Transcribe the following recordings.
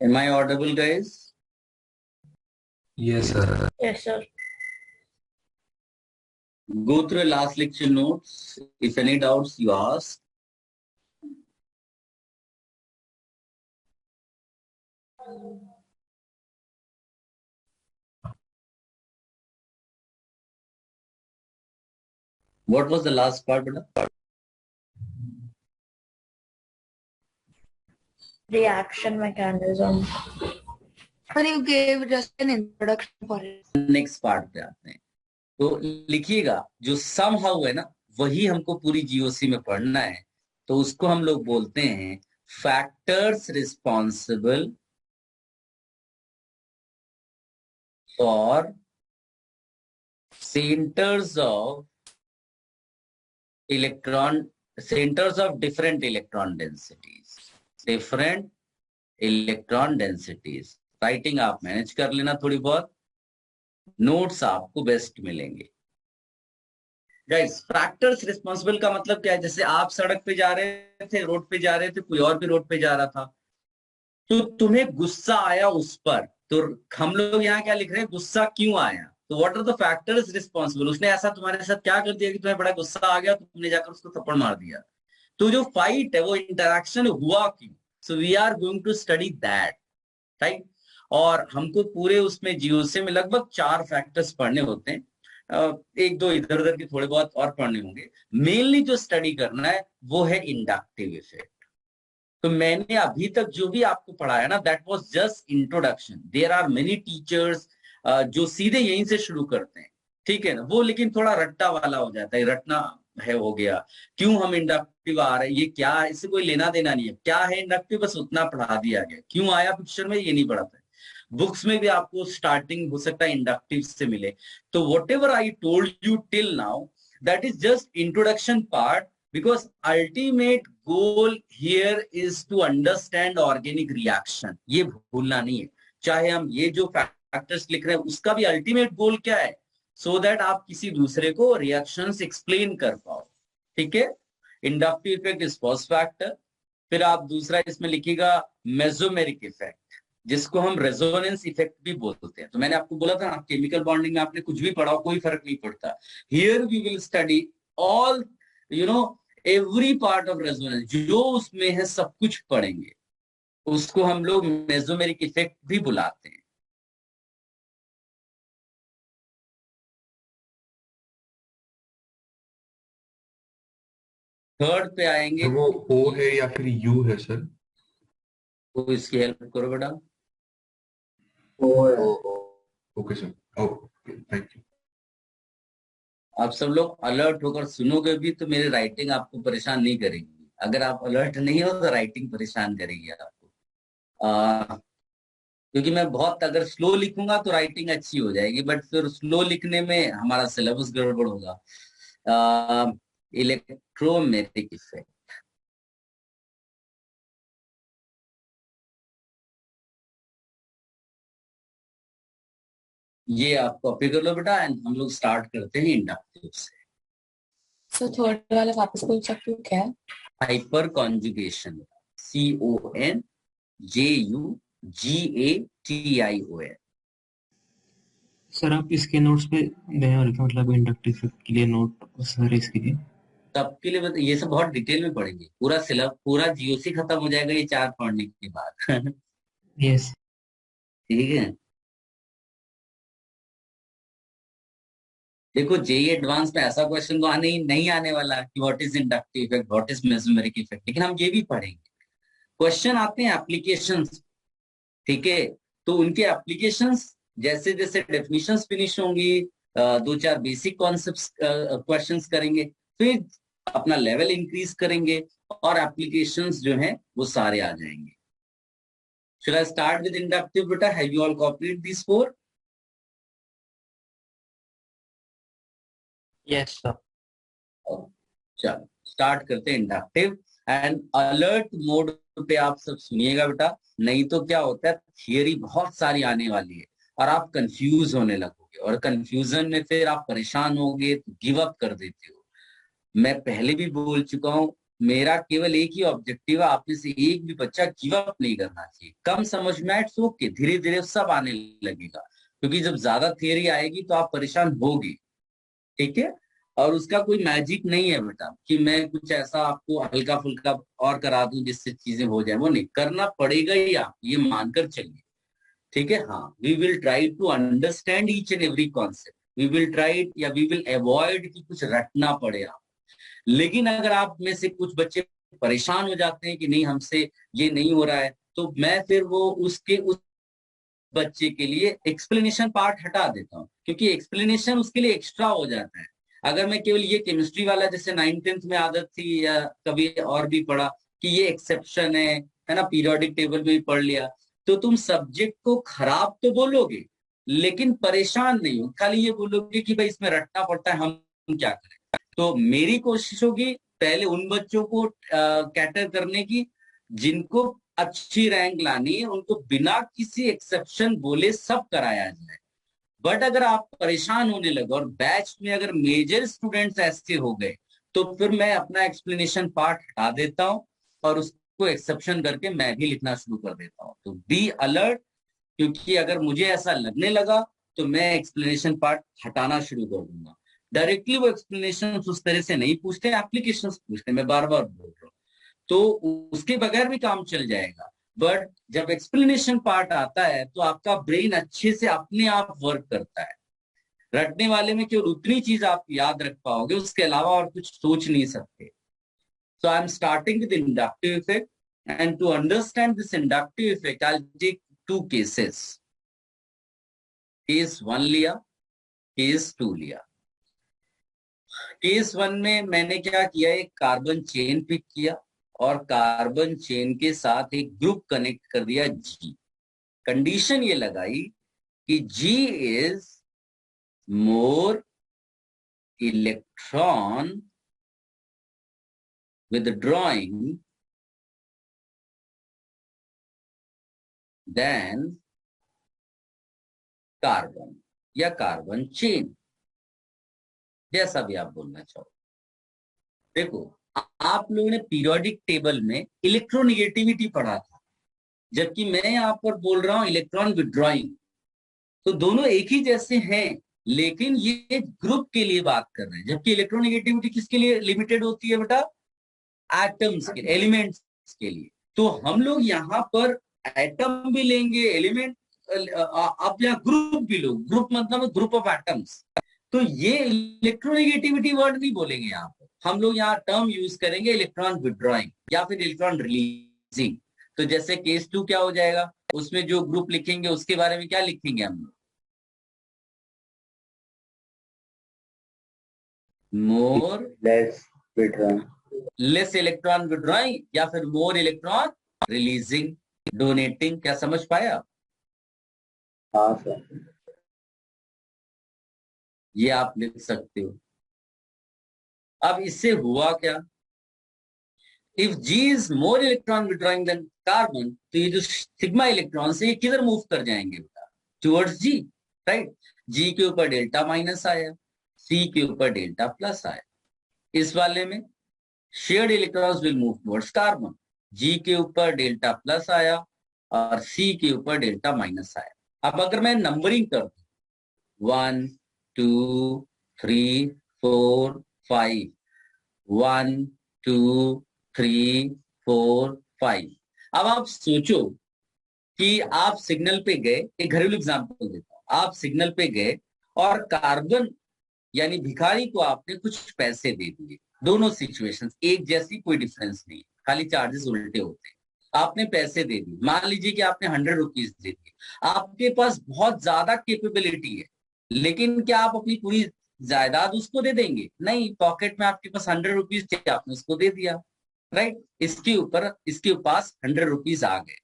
Am I audible, guys? Yes, sir. Yes, sir. Go through last lecture notes. If any doubts, you ask. What was the last part, beta? Reaction mechanism. And you gave just an introduction for it. Next part पे आते हैं। तो लिखिएगा जो somehow है ना, वही हमको पूरी जीओसी में पढ़ना है। तो उसको हम लोग बोलते हैं factors responsible for centers of different electron densities। Writing आप मैनेज कर लेना थोड़ी बहुत, नोट्स आपको बेस्ट मिलेंगे। गाइस, फैक्टर्स रिस्पॉन्सिबल का मतलब क्या है? जैसे आप सड़क पे जा रहे थे, रोड पे जा रहे थे, कोई और भी रोड पे जा रहा था, तो तुम्हें गुस्सा आया उस पर, तो हम लोग यहाँ क्या लिख रहे हैं? गुस्सा क्यों आया? तो what are the factors responsible? उसने ऐसा तुम्हारे साथ क्या कर दिया कि तुम्हें बड़ा गुस्सा आ गया, तो तुमने जाकर उसको थप्पड़ मार दिया। तो जो फाइट है, वो इंटरैक्शन हुआ क्यों? So we are going to study that, right. और हमको पूरे उसमें जीओसी में लगभग 4 फैक्टर्स पढ़ने होते हैं, एक दो इधर उधर के थोड़े बहुत और पढ़ने होंगे। मेनली जो स्टडी करना है वो है इंडक्टिव इफेक्ट। तो मैंने अभी तक जो भी आपको पढ़ाया ना, that was just introduction. There are many teachers जो सीधे यहीं से शुरू करते हैं, ठीक है ना, वो लेकिन थोड़ा रट्टा वाला हो जाता है, रटना है हो गया। क्यों हम इंडक्टिव आ रहे हैं, ये क्या है, इससे कोई लेना देना नहीं है, क्या है इंडक्टिव, बस उतना पढ़ा दिया गया। क्यों आया पिक्चर में, ये नहीं पढ़ाता है। बुक्स में भी आपको स्टार्टिंग हो सकता है इंडक्टिव से मिले। तो what ever I told you till now, that is just introduction part, because ultimate goal here is to understand organic reaction। ये भूलना नहीं है। चाहे हम ये जो फैक्टर्स लिख रहे हैं, उसका भी अल्टीमेट गोल क्या है? सो दैट आप किसी दूसरे को रिएक्शंस एक्सप्लेन कर पाओ, ठीक है। Inductive effect is first factor. फिर आप दूसरा इसमें लिखिएगा मेसोमेरिक इफेक्ट, जिसको हम रेजोनेंस इफेक्ट भी बोलते हैं। तो मैंने आपको बोला था ना, केमिकल बॉन्डिंग में आपने कुछ भी पढ़ाओ, कोई फर्क नहीं पड़ता। Here we will study all, every part of resonance, जो उसमें है सब कुछ पढ़ेंगे। उसको हम लोग मेसोमेरिक इफेक्ट भी बुलाते हैं। थर्ड पे आएंगे। वो ओ है या फिर यू है सर? तो इसकी हेल्प करो बेटा। Okay sir, okay, thank you. आप सब लोग अलर्ट होकर सुनोगे भी तो मेरी राइटिंग आपको परेशान नहीं करेगी। अगर आप अलर्ट नहीं हो तो राइटिंग परेशान करेगी आपको। क्योंकि मैं बहुत अगर स्लो लिखूंगा तो राइटिंग अच्छी हो जाएगी, बट फिर स्लो लिखने में हमारा सिलेबस गड़बड़ होगा। इलेक्ट्रोमैग्नेटिक इफेक्ट, ये आप कॉपी कर लो बेटा, एंड हम लोग स्टार्ट करते हैं इंडक्टिव से। So थर्ड वाला वापस बोल सकते हो क्या? Hyper conjugation, CONJUGATION। सर आप इसके नोट्स पे गए और क्या मतलब इंडक्टिव इफेक्ट के लिए नोट सर इसके लिए सबके लिए ये सब बहुत डिटेल में पढ़ेंगे। पूरा सिलेबस, पूरा जीओसी खत्म हो जाएगा ये 4 पढ़ने के बाद। यस ठीक है। देखो, जेई एडवांस में ऐसा क्वेश्चन तो नहीं आने वाला कि what is inductive effect, what is mesomeric effect, लेकिन हम ये भी पढ़ेंगे। क्वेश्चन आते हैं एप्लीकेशंस, ठीक है। तो उनके एप्लीकेशंस जैसे जैसे डेफिनेशंस फिनिश होंगी, 2-4 बेसिक कॉन्सेप्ट्स क्वेश्चंस करेंगे, फिर अपना लेवल इंक्रीज करेंगे और एप्लीकेशंस जो हैं वो सारे आ जाएंगे। Should I start with inductive बेटा? Have you all copied this 4? Yes sir. चलो स्टार्ट करते हैं इंडक्टिव। एंड अलर्ट मोड पे आप सब सुनिएगा बेटा, नहीं तो क्या होता है, थियरी बहुत सारी आने वाली है और आप कंफ्यूज होने लगोगे, और कंफ्यूजन में फिर आप परेशान होगे तो गिव अप कर देते हो। मैं पहले भी बोल चुका हूं, मेरा केवल एक ही ऑब्जेक्टिव है, आप में से एक भी बच्चा गिव अप नहीं करना चाहिए। कम समझ में आए ओके, धीरे धीरे सब आने लगेगा, क्योंकि जब ज्यादा थियरी आएगी तो आप परेशान होगे, ठीक है। और उसका कोई मैजिक नहीं है बेटा कि मैं कुछ ऐसा आपको हल्का फुल्का और करा दूं जिससे चीजें हो जाए, वो नहीं करना पड़ेगा ही, आप ये मानकर चलिए, ठीक है। हाँ, we will try to understand each and every concept, we will try या वी विल अवॉइड कि कुछ रटना पड़े आप। लेकिन अगर आप में से कुछ बच्चे परेशान हो जाते हैं कि नहीं हमसे ये नहीं हो रहा है, तो मैं फिर वो उस बच्चे के लिए एक्सप्लेनेशन पार्ट हटा देता हूँ, क्योंकि एक्सप्लेनेशन उसके लिए एक्स्ट्रा हो जाता है। अगर मैं केवल ये केमिस्ट्री वाला जैसे 9th-10th में आदत थी या कभी और भी पढ़ा कि ये एक्सेप्शन है ना, पीरियोडिक टेबल में भी पढ़ लिया, तो तुम सब्जेक्ट को खराब तो बोलोगे लेकिन परेशान नहीं हो, खाली ये बोलोगे कि भाई इसमें रटना पड़ता है, हम क्या करें। तो मेरी कोशिश होगी पहले उन बच्चों को कैटर करने की जिनको अच्छी रैंक लानी है, उनको बिना किसी एक्सेप्शन बोले सब कराया जाए। बट अगर आप परेशान होने लगे और बैच में अगर मेजर स्टूडेंट्स ऐसे हो गए, तो फिर मैं अपना एक्सप्लेनेशन पार्ट हटा देता हूं और उसको एक्सेप्शन करके मैं भी लिखना शुरू कर देता हूं। तो बी अलर्ट, क्योंकि अगर मुझे ऐसा लगने लगा तो मैं एक्सप्लेनेशन पार्ट हटाना शुरू कर दूंगा। डायरेक्टली वो एक्सप्लेनेशन उस तरह से नहीं पूछते, एप्लीकेशन पूछते, मैं बार बार बोल रहा हूँ, तो उसके बगैर भी काम चल जाएगा। बट जब एक्सप्लेनेशन पार्ट आता है तो आपका ब्रेन अच्छे से अपने आप वर्क करता है। रटने वाले में केवल उतनी चीज आप याद रख पाओगे, उसके अलावा और कुछ सोच नहीं सकते। So I am starting with inductive effect, and to understand this inductive effect I take 2 cases. Case 1 लिया, केस 2 लिया। केस 1 में मैंने क्या किया, एक कार्बन चेन पिक किया और कार्बन चेन के साथ एक ग्रुप कनेक्ट कर दिया जी। कंडीशन ये लगाई कि G is more electron withdrawing than carbon या कार्बन चेन, जैसा भी आप बोलना चाहो। देखो, आप लोगों ने पीरियोडिक टेबल में इलेक्ट्रोनिगेटिविटी पढ़ा था, जबकि मैं यहां पर बोल रहा हूं इलेक्ट्रॉन विड्रॉइंग। तो दोनों एक ही जैसे हैं, लेकिन ये ग्रुप के लिए बात कर रहे हैं, जबकि इलेक्ट्रोनिगेटिविटी किसके लिए लिमिटेड होती है बेटा, एटम्स के, एलिमेंट्स के लिए। तो हम लोग यहाँ पर एटम भी लेंगे, एलिमेंट, आप यहाँ ग्रुप भी लो, ग्रुप मतलब ग्रुप ऑफ एटम्स। तो ये इलेक्ट्रोनिगेटिविटी वर्ड नहीं बोलेंगे यहाँ पर, हम लोग यहाँ टर्म यूज करेंगे इलेक्ट्रॉन विड्रॉइंग या फिर इलेक्ट्रॉन रिलीजिंग। तो जैसे केस 2 क्या हो जाएगा, उसमें जो ग्रुप लिखेंगे उसके बारे में क्या लिखेंगे हम लोग, मोर लेस इलेक्ट्रॉन विड्रॉइंग या फिर मोर इलेक्ट्रॉन रिलीजिंग, डोनेटिंग। क्या समझ पाया? हाँ सर। ये आप लिख सकते हो। अब इससे हुआ क्या, if G is more electron withdrawing than carbon, तो ये जो सिग्मा इलेक्ट्रॉन से ये किधर मूव कर जाएंगे बेटा, टुवर्ड्स जी, राइट। जी के ऊपर डेल्टा माइनस आया, सी के ऊपर डेल्टा प्लस आया। इस वाले में shared electrons will move towards carbon, G के ऊपर डेल्टा प्लस आया और सी के ऊपर डेल्टा माइनस आया। अब अगर मैं नंबरिंग कर दूं 1 2 3 4 5, 1 2 3 4 5। अब आप सोचो कि आप सिग्नल पे गए, एक घरेलू एग्जांपल देता हूं, आप सिग्नल पे गए और कार्बन यानी भिखारी को आपने कुछ पैसे दे दिए। दोनों सिचुएशंस एक जैसी, कोई डिफरेंस नहीं, खाली चार्जेस उल्टे होते हैं। आपने पैसे दे दिए, मान लीजिए कि आपने 100 रुपीज दे दिए, आपके पास बहुत ज्यादा कैपेबिलिटी है, लेकिन क्या आप अपनी पूरी जायदाद उसको दे देंगे? नहीं, पॉकेट में आपके पास 100 रुपीज थे, आपने उसको दे दिया, राइट। इसके पास 100 रुपीज आ गए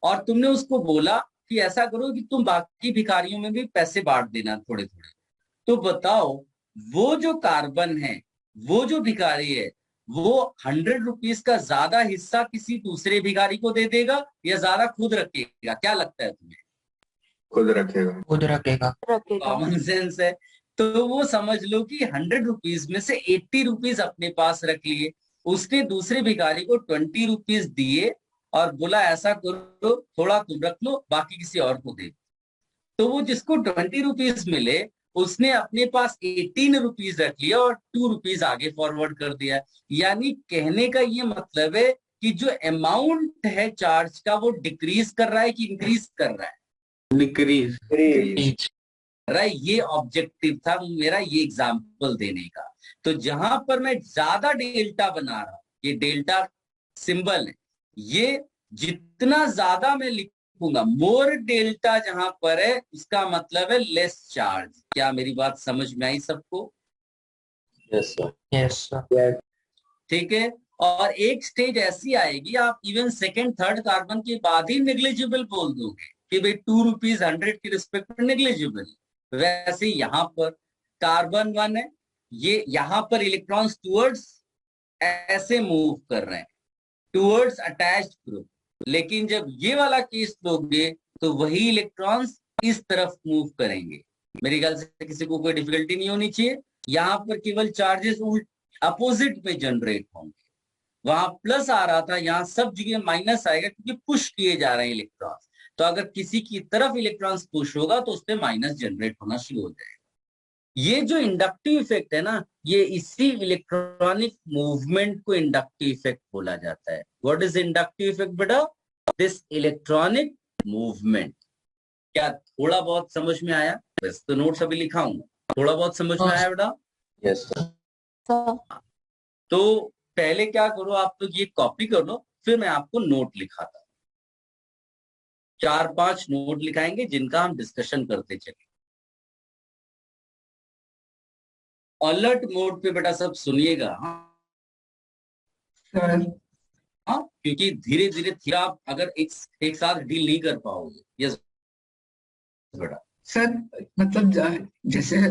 और तुमने उसको बोला कि ऐसा करो कि तुम बाकी भिखारियों में भी पैसे बांट देना थोड़े थोड़े। तो बताओ, वो जो कार्बन है, वो जो भिखारी है, वो 100 रुपीज का ज्यादा हिस्सा किसी दूसरे भिखारी को दे देगा या ज्यादा खुद रखेगा? क्या लगता है तुम्हें? खुद रखेगा। खुद रखेगा। कॉमन सेंस है। तो वो समझ लो कि 100 रुपीज में से 80 रुपीज अपने पास रख लिए उसने दूसरे भिखारी को 20 रुपीज दिए और बोला ऐसा करो, थोड़ा तुम रख लो, बाकी किसी और को दे। तो वो जिसको 20 रुपीज मिले उसने अपने पास 18 रुपीज रख लिया और 2 रुपीज आगे फॉरवर्ड कर दिया। यानी कहने का ये मतलब है कि जो अमाउंट है चार्ज का वो डिक्रीज कर रहा है कि इंक्रीज कर रहा है? डिक्रीज। राइट, ये ऑब्जेक्टिव था मेरा, ये एग्जाम्पल देने का। तो जहां पर मैं ज्यादा डेल्टा बना रहा हूं, ये डेल्टा सिंबल है, ये जितना ज्यादा मैं लिखूंगा, मोर डेल्टा जहां पर है उसका मतलब है लेस चार्ज। क्या मेरी बात समझ में आई सबको? Yes sir. Yes sir. ठीक है। और एक स्टेज ऐसी आएगी आप इवन सेकेंड थर्ड कार्बन के बाद ही नेग्लिजिबल बोल दोगे कि भाई 2 रुपीज 100 की रिस्पेक्ट में नेग्लिजिबल। वैसे यहां पर कार्बन 1 है, ये यहां पर इलेक्ट्रॉन्स टूवर्ड्स ऐसे मूव कर रहे हैं, टूवर्ड्स अटैच्ड ग्रुप। लेकिन जब ये वाला केस लोगे तो वही इलेक्ट्रॉन्स इस तरफ मूव करेंगे। मेरे ख्याल से किसी को कोई डिफिकल्टी नहीं होनी चाहिए। यहां पर केवल चार्जेस अपोजिट में जनरेट होंगे। वहां प्लस आ रहा था, यहां सब जगह माइनस आएगा क्योंकि पुश किए जा रहे हैं इलेक्ट्रॉन्स। तो अगर किसी की तरफ इलेक्ट्रॉन्स पुश होगा तो उसमें माइनस जनरेट होना शुरू हो जाएगा। ये जो इंडक्टिव इफेक्ट है ना, ये इसी इलेक्ट्रॉनिक मूवमेंट को इंडक्टिव इफेक्ट बोला जाता है। व्हाट इज इंडक्टिव इफेक्ट बेटा? This electronic movement. क्या थोड़ा बहुत समझ में आया? बस तो नोट्स अभी लिखा हूं, थोड़ा बहुत समझ में आया बेटा? Yes sir. तो पहले क्या करो, आप लोग ये कॉपी कर लो, फिर मैं आपको नोट लिखाता हूं। 4-5 नोट लिखाएंगे जिनका हम डिस्कशन करते चले। अलर्ट मोड पे बेटा सब सुनिएगा, हाँ, क्योंकि धीरे धीरे फिर आप अगर एक साथ डील नहीं कर पाओगे। यस बेटा। सर मतलब जैसे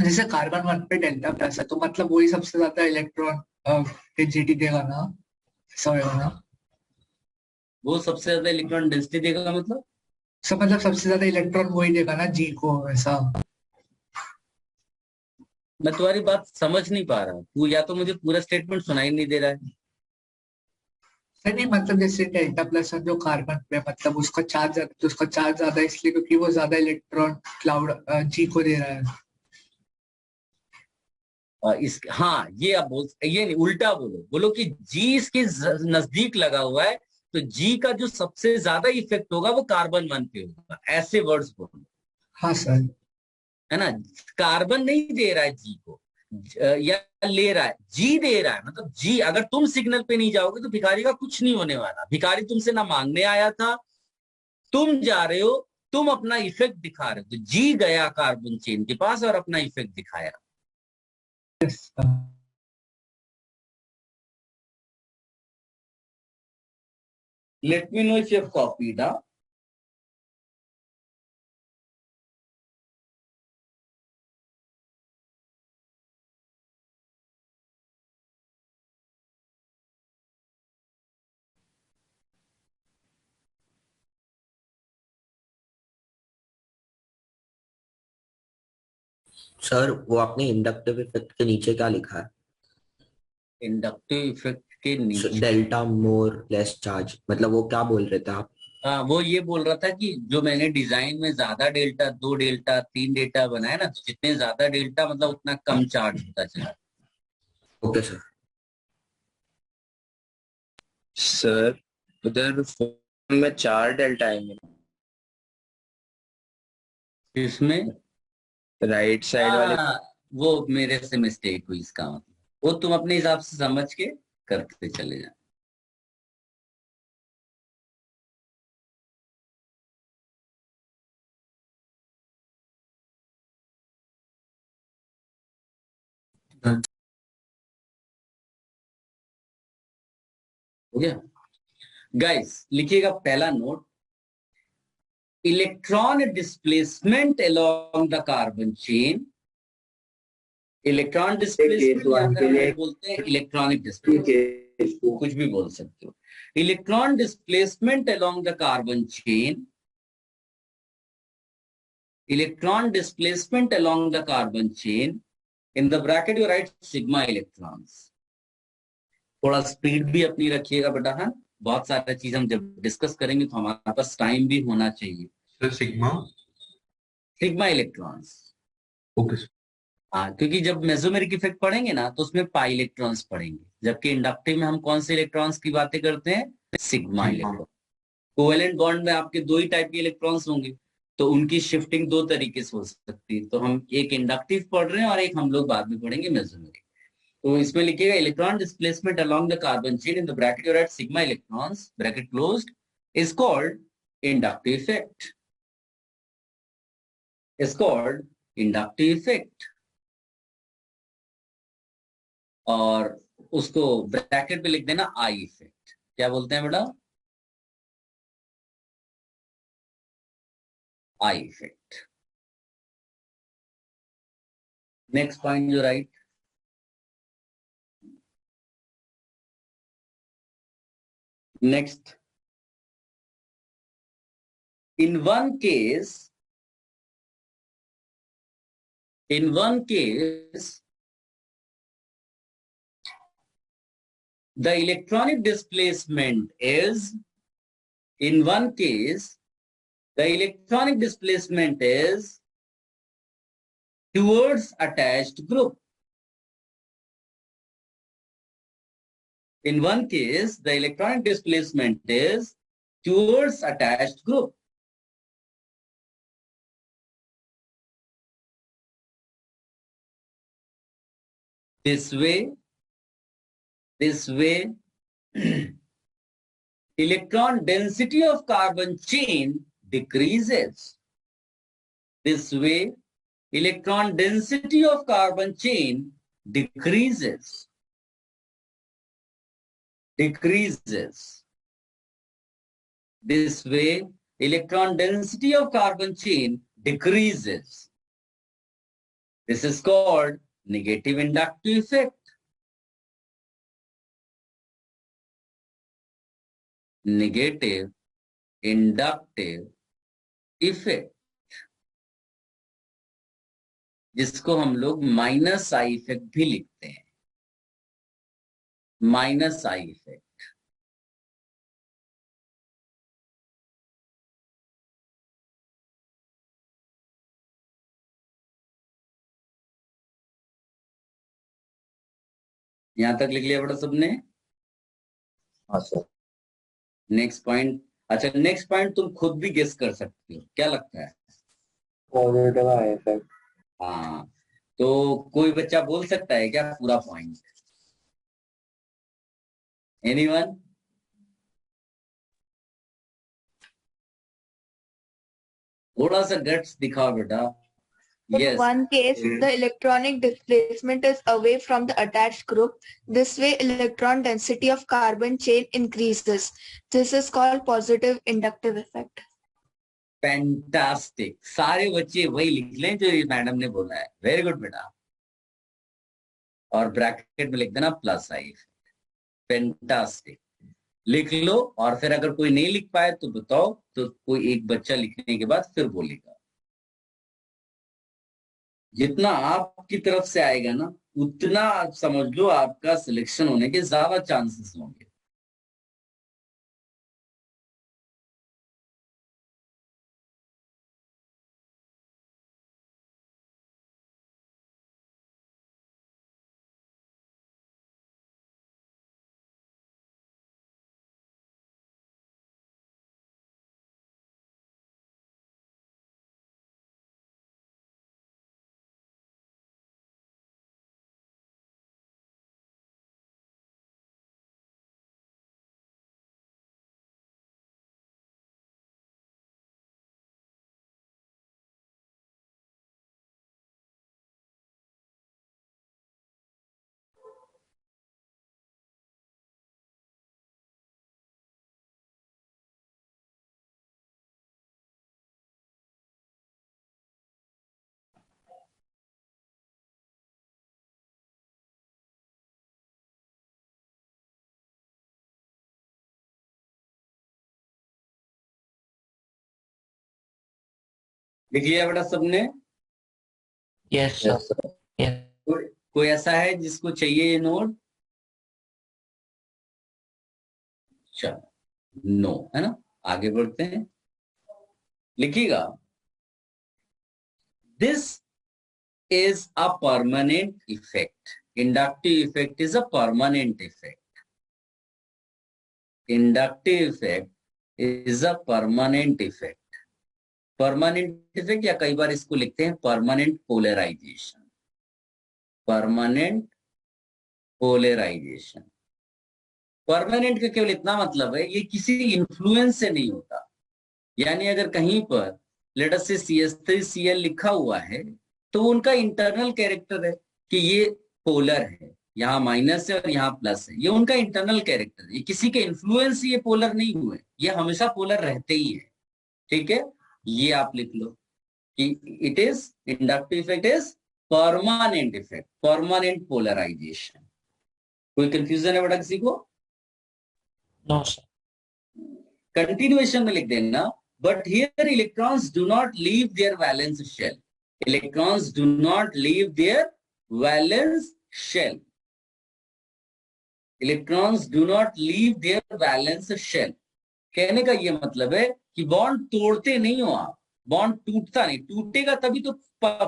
जैसे कार्बन 1 पे डेल्टा प्लस है तो मतलब वही सबसे ज्यादा इलेक्ट्रॉन डेंसिटी देगा ना, ऐसा होगा ना? वो सबसे ज्यादा इलेक्ट्रॉन डेंसिटी देगा मतलब? सब मतलब सबसे ज्यादा इलेक्ट्रॉन वही देगा ना जी को, ऐसा? मैं तुम्हारी बात समझ नहीं पा रहा हूँ, तू या तो मुझे पूरा स्टेटमेंट सुनाई नहीं दे रहा है। सर नहीं, मतलब जैसे डेल्टा प्लस है जो कार्बन पे, मतलब उसका चार्ज ज्यादा, तो उसका चार्ज ज्यादा इसलिए क्योंकि वो ज्यादा इलेक्ट्रॉन क्लाउड जी को दे रहा है। हाँ, ये आप ये नहीं, उल्टा बोलो, बोलो कि जी इसके नजदीक लगा हुआ है तो जी का जो सबसे ज्यादा इफेक्ट होगा वो कार्बन 1 पे होगा, ऐसे वर्ड्स बोलो। हाँ सर। है ना? कार्बन नहीं दे रहा है जी को, या ले रहा है, जी दे रहा है। मतलब जी, अगर तुम सिग्नल पे नहीं जाओगे तो भिखारी का कुछ नहीं होने वाला। भिखारी तुमसे ना मांगने आया था, तुम जा रहे हो, तुम अपना इफेक्ट दिखा रहे हो, तो जी गया कार्बन चेन के पास और अपना इफेक्ट दिखाया। Let me know if you have copied. Sir वो आपने इंडक्टिव इफेक्ट के नीचे क्या लिखा है? इंडक्टिव इफेक्ट के नीचे डेल्टा मोर लेस चार्ज, मतलब वो क्या बोल रहे थे आप? वो ये बोल रहा था कि जो मैंने डिजाइन में ज्यादा डेल्टा, 2 डेल्टा, 3 डेल्टा बनाया ना, तो जितने ज्यादा डेल्टा मतलब उतना कम चार्ज होता चला। Okay sir. सर उधर फॉर्म में 4 डेल्टा आएंगे इसमें राइट साइड वाले। वो मेरे से मिस्टेक हुई, इसका मतलब वो तुम अपने हिसाब से समझ के करते चले जाओ। हो गया गाइस? लिखिएगा पहला note, electron displacement along the carbon chain. Electron displacement बोलते हैं, इलेक्ट्रॉनिक डिस्प्लेसमेंट, कुछ भी बोल सकते हो। Electron displacement along the carbon chain, electron displacement along the carbon chain, in the bracket you write sigma electrons. थोड़ा स्पीड भी अपनी रखिएगा बेटा। हाँ, बहुत सारी चीज हम जब डिस्कस करेंगे तो हमारे पास टाइम भी होना चाहिए। Sir sigma. Sigma electrons. Okay sir. हाँ, क्योंकि जब मेसोमेरिक इफेक्ट पढ़ेंगे ना तो उसमें पाई इलेक्ट्रॉन्स पढ़ेंगे, जबकि इंडक्टिव में हम कौन से इलेक्ट्रॉन्स की बातें करते हैं? Sigma electron. कोवेलेंट बॉन्ड में आपके दो ही टाइप के इलेक्ट्रॉन्स होंगे, तो उनकी शिफ्टिंग दो तरीके से हो सकती है। तो हम एक इंडक्टिव पढ़ रहे हैं और एक हम लोग बाद में पढ़ेंगे मेसोमेरिक। तो इसमें लिखिएगा electron displacement along the carbon chain in the bracket you right sigma electrons bracket closed is called inductive effect, is called inductive effect. और उसको ब्रैकेट पे लिख देना आई इफेक्ट। क्या बोलते हैं बेटा? I effect. नेक्स्ट पॉइंट जो right, next, in one case the electronic displacement is towards attached group. In one case the electronic displacement is towards attached group. This way electron density of carbon chain decreases. This way electron density of carbon chain decreases. This way electron density of carbon chain decreases. This is called negative inductive effect. Negative inductive effect, जिसको हम लोग minus I effect भी लिखते हैं। Minus I effect. यहां तक लिख लिया बेटा सबने? हाँ सर। Next point. अच्छा, नेक्स्ट पॉइंट तुम खुद भी गेस कर सकते हो, क्या लगता है? Positive I effect. हाँ, तो कोई बच्चा बोल सकता है क्या पूरा पॉइंट? एनीवन? थोड़ा सा गट्स दिखाओ बेटा। In Yes. one case, the electronic displacement is away from the attached group. This way, electron density of carbon chain increases. This is called positive inductive effect. Fantastic. सारे बच्चे वही लिख लें जो ये मैडम ने बोला है। वेरी गुड बेटा। और ब्रैकेट में लिख देना प्लस आई। फैंटास्टिक, लिख लो। और फिर अगर कोई नहीं लिख पाए तो बताओ, तो कोई एक बच्चा लिखने के बाद फिर बोलेगा। जितना आपकी तरफ से आएगा ना, उतना आप समझ लो आपका सिलेक्शन होने के ज्यादा चांसेस होंगे। लिख लिया बेटा सबने? Yes sir. कोई ऐसा है जिसको चाहिए ये नोट? चलो, नो है ना, आगे बढ़ते हैं, लिखिएगा this is a permanent effect, inductive effect is a permanent effect, inductive effect is a permanent effect, permanent effect, या कई बार इसको लिखते हैं permanent polarization, permanent polarization. Permanent का केवल इतना मतलब है ये किसी इन्फ्लुएंस से नहीं होता, यानी अगर कहीं पर लेट अस से CH3Cl लिखा हुआ है तो उनका इंटरनल कैरेक्टर है कि ये पोलर है, यहाँ माइनस है और यहाँ प्लस है, ये उनका इंटरनल कैरेक्टर है, ये किसी के इन्फ्लुएंस से ये पोलर नहीं हुए, ये हमेशा पोलर रहते ही है। ठीक है, ये आप लिख लो कि it is inductive effect is permanent effect, permanent polarization. कोई कंफ्यूजन है बेटा किसी को? No sir. कंटिन्यूएशन में लिख देना, but here electrons do not leave their valence shell, electrons do not leave their valence shell, electrons do not leave their valence shell. कहने का ये मतलब है कि बॉन्ड तोड़ते नहीं हो आप, बॉन्ड टूटता नहीं, टूटेगा तभी तो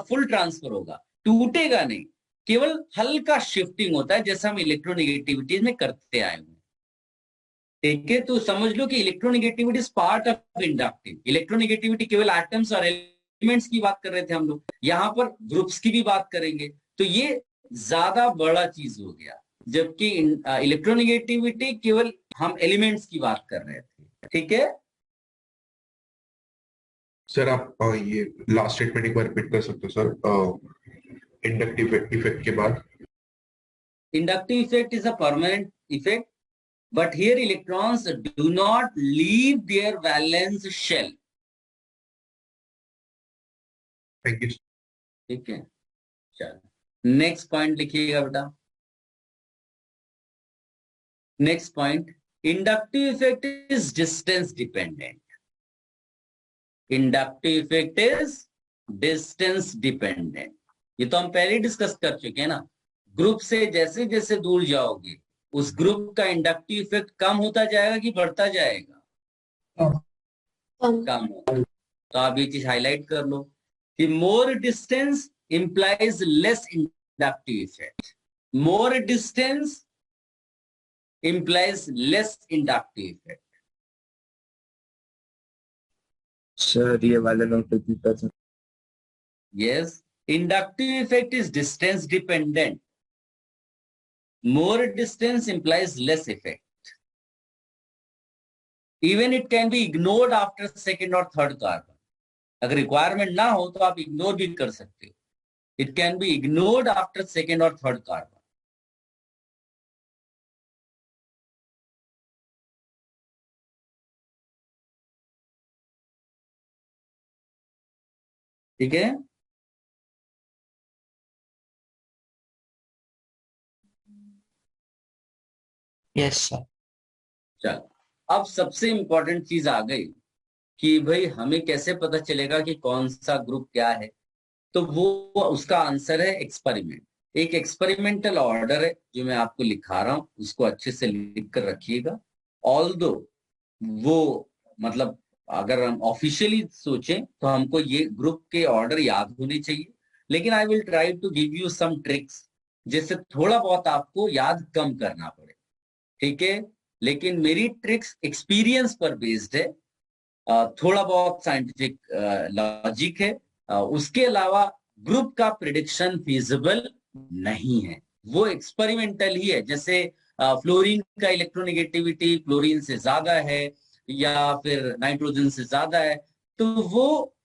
फुल ट्रांसफर होगा, टूटेगा नहीं, केवल हल्का शिफ्टिंग होता है जैसा हम इलेक्ट्रोनेगेटिविटीज में करते आए हैं। ठीक है, तो समझ लो कि electronegativity is part of inductive. Electronegativity केवल एटम्स और एलिमेंट्स की बात कर रहे थे हम लोग, यहाँ पर ग्रुप्स की भी बात करेंगे, तो ये ज्यादा बड़ा चीज हो गया, जबकि इलेक्ट्रोनेगेटिविटी केवल हम एलिमेंट्स की बात कर रहे थे। ठीक है सर, आप ये लास्ट स्टेटमेंट एक बार रिपीट कर सकते हो सर, इंडक्टिव इफेक्ट के बाद? Inductive effect is a permanent effect, but here electrons do not leave their valence shell. Thank you. ठीक है, चलो नेक्स्ट पॉइंट लिखिएगा बेटा। Next point, inductive effect is distance dependent, inductive effect is distance dependent. ये तो हम पहले ही discuss कर चुके हैं ना, ग्रुप से जैसे जैसे दूर जाओगे उस ग्रुप का इंडक्टिव इफेक्ट कम होता जाएगा कि बढ़ता जाएगा? कम होता। तो आप ये चीज हाईलाइट कर लो कि मोर distance implies less inductive effect, मोर distance implies less inductive effect. Sir ये वाले नोट रिपीट कर सकते? Yes, inductive effect is distance dependent, more distance implies less effect, even it can be ignored after second or third carbon। अगर requirement ना हो तो आप ignore भी कर सकते हो, it can be ignored after second और थर्ड कार्बन। ठीक है, यस सर। चलो अब सबसे इंपॉर्टेंट चीज आ गई कि भाई हमें कैसे पता चलेगा कि कौन सा ग्रुप क्या है, तो वो उसका आंसर है एक्सपेरिमेंट। एक एक्सपेरिमेंटल ऑर्डर है जो मैं आपको लिखा रहा हूं, उसको अच्छे से लिख कर रखिएगा। ऑल्दो वो मतलब अगर हम ऑफिशियली सोचें तो हमको ये ग्रुप के ऑर्डर याद होने चाहिए, लेकिन I will try to give you some tricks जिससे थोड़ा बहुत आपको याद कम करना पड़े। ठीक है, लेकिन मेरी ट्रिक्स एक्सपीरियंस पर बेस्ड है, थोड़ा बहुत साइंटिफिक लॉजिक है, उसके अलावा ग्रुप का प्रिडिक्शन फिजिबल नहीं है, वो एक्सपेरिमेंटल ही है। जैसे फ्लोरीन का इलेक्ट्रोनेगेटिविटी फ्लोरीन से ज्यादा है या फिर नाइट्रोजन से ज्यादा है, तो वो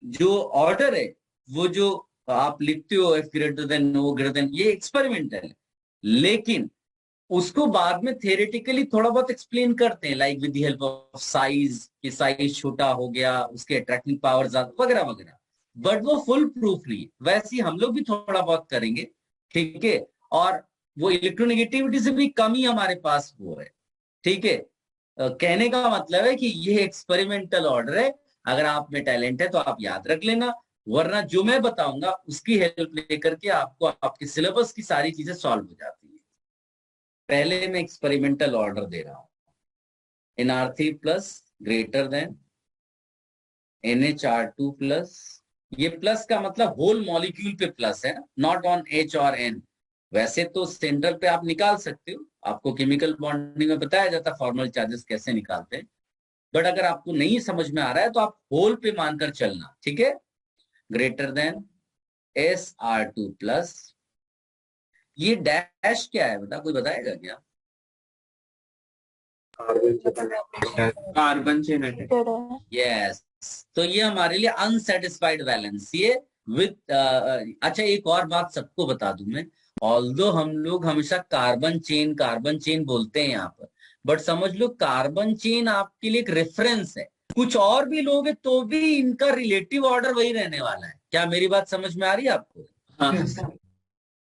जो ऑर्डर है, वो जो आप लिखते हो F greater than no greater than, ये एक्सपेरिमेंटल है, लेकिन उसको बाद में थियोरेटिकली थोड़ा बहुत एक्सप्लेन करते हैं, like with the help of size, कि साइज छोटा हो गया उसके अट्रैक्टिंग पावर ज्यादा वगैरह वगैरह, बट वो फुल प्रूफ नहीं है। वैसे ही हम लोग भी थोड़ा बहुत करेंगे। ठीक है, और वो इलेक्ट्रोनेगेटिविटी से भी कम ही हमारे पास वो है। ठीक है, कहने का मतलब है कि ये एक्सपेरिमेंटल ऑर्डर है, अगर आप में टैलेंट है तो आप याद रख लेना, वरना जो मैं बताऊंगा उसकी हेल्प लेकर के आपको आपके सिलेबस की सारी चीजें सॉल्व हो जाती है। पहले मैं एक्सपेरिमेंटल ऑर्डर दे रहा हूं। NR3 plus greater than NHR2 plus. ये प्लस का मतलब होल मॉलिक्यूल पे प्लस है, नॉट ऑन H और N। वैसे तो सेंटर पे आप निकाल सकते हो, आपको केमिकल बॉन्डिंग में बताया जाता है फॉर्मल चार्जेस कैसे निकालते हैं, बट अगर आपको नहीं समझ में आ रहा है तो आप होल पे मानकर चलना, ठीक है। Greater than SR2 plus. ये डैश क्या है बेटा, कोई बताएगा क्या? Carbon chain attach. यस, तो ये हमारे लिए अनसेटिस्फाइड बैलेंस। ये विद अच्छा एक और बात सबको बता दूं मैं, ऑल्दो हम लोग हमेशा कार्बन चेन बोलते हैं यहाँ पर, बट समझ लो कार्बन चेन आपके लिए एक रेफरेंस है। कुछ और भी लोग हैं तो भी इनका रिलेटिव ऑर्डर वही रहने वाला है। क्या मेरी बात समझ में आ रही है आपको? हाँ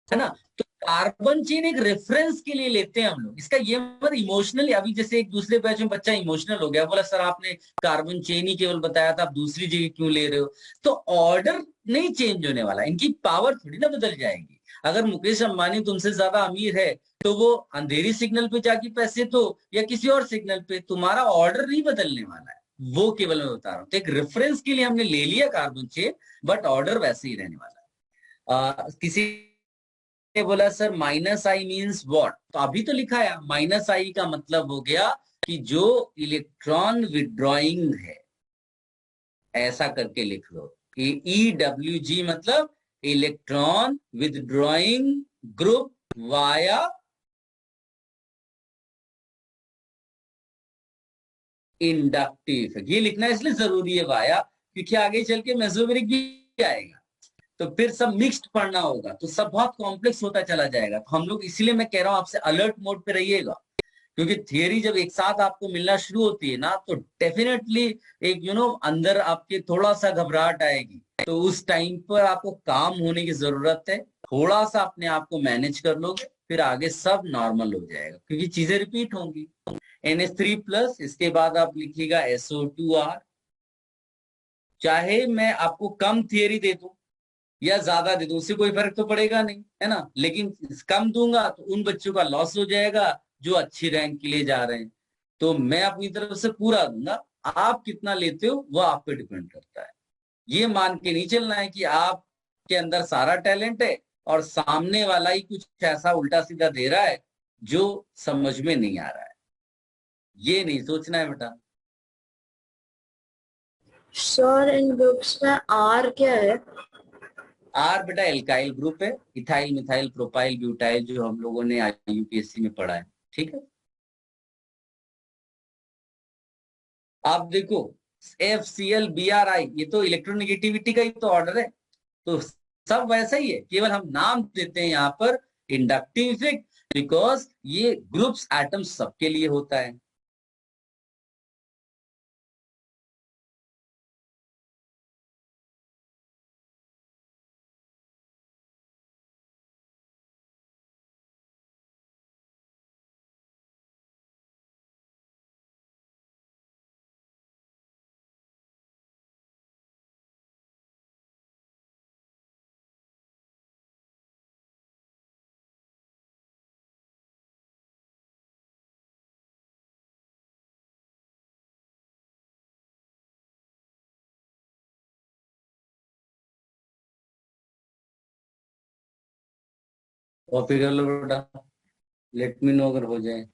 है ना? तो कार्बन चेन एक रेफरेंस के लिए लेते हैं हम लोग। इसका ये मतलब इमोशनली, अभी जैसे एक दूसरे बैच में बच्चा इमोशनल हो गया, बोला सर आपने कार्बन चेन ही केवल बताया था, आप दूसरी जगह क्यों ले रहे हो? तो ऑर्डर नहीं चेंज होने वाला, इनकी पावर थोड़ी ना बदल जाएगी। अगर मुकेश अंबानी तुमसे ज्यादा अमीर है तो वो अंधेरी सिग्नल पे जाके पैसे दो या किसी और सिग्नल पे, तुम्हारा ऑर्डर नहीं बदलने वाला है। वो केवल मैं बता रहा हूँ, तो एक रेफरेंस के लिए हमने ले लिया कार्बन चेन, बट ऑर्डर वैसे ही रहने वाला है। किसी ने बोला sir minus I means what, तो अभी तो लिखा है माइनस आई का मतलब हो गया कि जो इलेक्ट्रॉन विड्रॉइंग है, ऐसा करके लिख लो। EWG मतलब electron withdrawing group via inductive. ये लिखना इसलिए जरूरी है वाया, क्योंकि आगे चल के मेसोमेरिक भी आएगा, तो फिर सब मिक्स्ड पढ़ना होगा, तो सब बहुत कॉम्प्लेक्स होता चला जाएगा। तो हम लोग इसीलिए मैं कह रहा हूं आपसे अलर्ट मोड पे रहिएगा, क्योंकि थियरी जब एक साथ आपको मिलना शुरू होती है ना, तो डेफिनेटली एक अंदर आपके थोड़ा सा घबराहट आएगी। तो उस टाइम पर आपको काम होने की जरूरत है। थोड़ा सा अपने आप को मैनेज कर लोगे, फिर आगे सब नॉर्मल हो जाएगा, क्योंकि चीजें रिपीट होंगी। NH3 प्लस, इसके बाद आप लिखिएगा SO2R। चाहे मैं आपको कम थियरी दे दूं या ज्यादा दे दूं, उससे कोई फर्क तो पड़ेगा नहीं, है ना, लेकिन कम दूंगा तो उन बच्चों का लॉस हो जाएगा जो अच्छी रैंक के लिए जा रहे हैं। तो मैं अपनी तरफ से पूरा दूंगा, आप कितना लेते हो वो आप पे डिपेंड करता है। ये मान के नहीं चलना है कि आपके अंदर सारा टैलेंट है और सामने वाला ही कुछ ऐसा उल्टा सीधा दे रहा है जो समझ में नहीं आ रहा है। ये नहीं सोचना है बेटा। सर इन ग्रुप्स में आर क्या है? आर बेटा एल्काइल ग्रुप है, इथाइल मिथाइल प्रोपाइल ब्यूटाइल, जो हम लोगों ने यूपीएससी में पढ़ा है, ठीक है। आप देखो FCl BRI, ये तो इलेक्ट्रोनेगेटिविटी का ही तो ऑर्डर है, तो सब वैसा ही है, केवल हम नाम देते हैं यहाँ पर इंडक्टिव इफेक्ट, बिकॉज ये ग्रुप्स एटम्स सबके लिए होता है। कॉपी कर लो बेटा, लेट मी नो अगर हो जाए।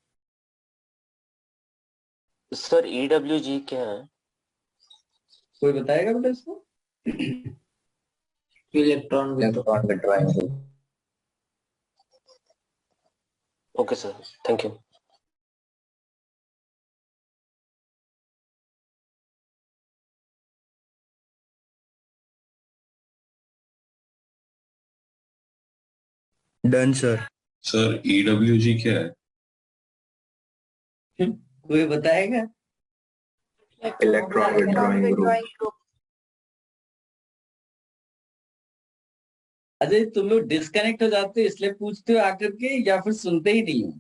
सर EWG क्या है? कोई बताएगा बेटा इसको? Electron withdrawing. Okay sir, thank you. Done sir. Sir EWG क्या है? कोई बताएगा? Electron withdrawing group. अजय तुम लोग डिस्कनेक्ट हो जाते हो इसलिए पूछते हो आकर के, या फिर सुनते ही नहीं हो?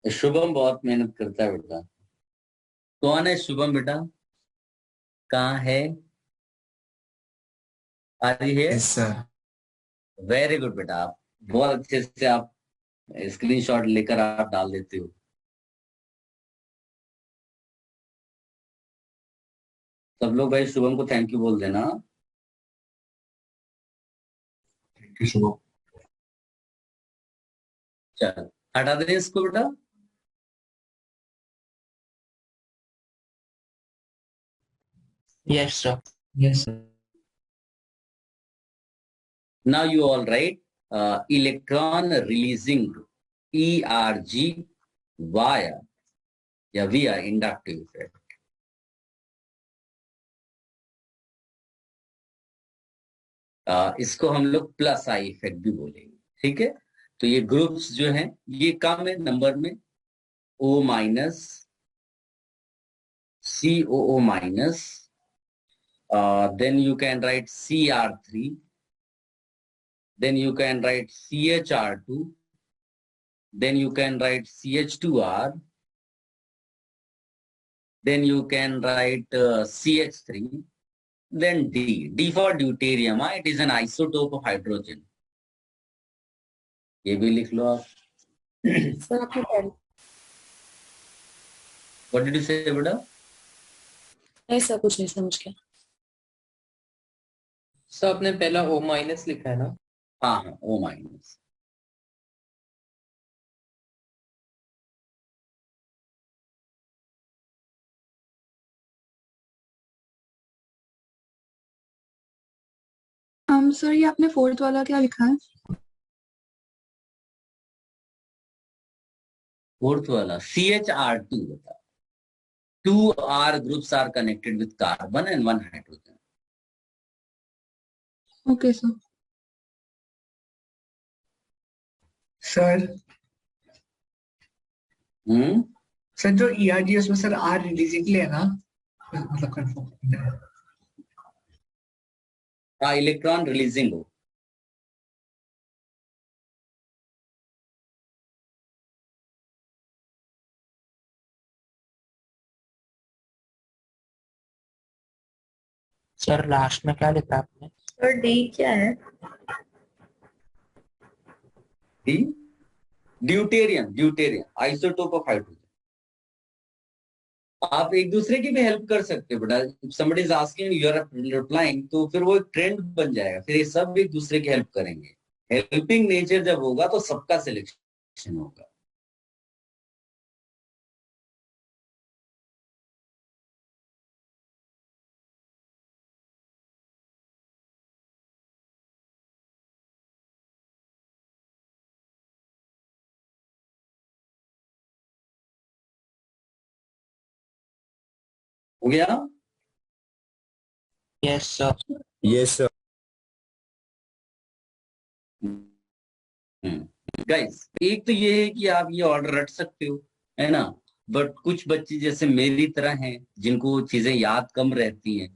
शुभम बहुत मेहनत करता है बेटा। कौन है शुभम बेटा? कहाँ है? आदि है? सर। वेरी गुड बेटा, आप बहुत अच्छे से आप स्क्रीनशॉट लेकर आप डाल देते हो। सब लोग भाई शुभम को थैंक यू बोल देना। Thank you Shubham. चल हटा दें इसको बेटा। Yes, sir. Yes, sir. Now you all write electron releasing ERG via inductive effect. इसको हम लोग प्लस आई इफेक्ट भी बोलेंगे, ठीक है। तो ये ग्रुप्स जो हैं ये कम है नंबर में, O minus, COO minus, then you can write CR3, then you can write CHR2, then you can write CH2R, then you can write CH3, then D for deuterium. It is an isotope of hydrogen. ये भी लिख लो आप। Sir आपने पहले What did you say बेटा? नहीं sir कुछ नहीं समझ गया। सर आपने पहला O माइनस लिखा है ना? हाँ, O माइनस। सर ये आपने फोर्थ वाला क्या लिखा है? फोर्थ वाला CHR2 बता। 2 R groups are connected with carbon and 1 hydrogen. Okay sir. Sir sir जो ERG उसमें सर R रिलीजिंग के लिए है ना, मतलब कंफर्म। हाँ, इलेक्ट्रॉन रिलीजिंग हो। सर लास्ट में क्या लिखा आपने? सर डी क्या है? Deuterium isotope of hydrogen. आप एक दूसरे की भी हेल्प कर सकते हो बेटा। somebody is asking you are replying, तो फिर वो एक ट्रेंड बन जाएगा, फिर ये सब एक दूसरे की हेल्प करेंगे। हेल्पिंग नेचर जब होगा तो सबका सिलेक्शन होगा। हो गया? Yes sir. Yes sir. Guys एक तो ये है कि आप ये ऑर्डर रट सकते हो, है ना, बट कुछ बच्चे जैसे मेरी तरह हैं जिनको चीजें याद कम रहती हैं,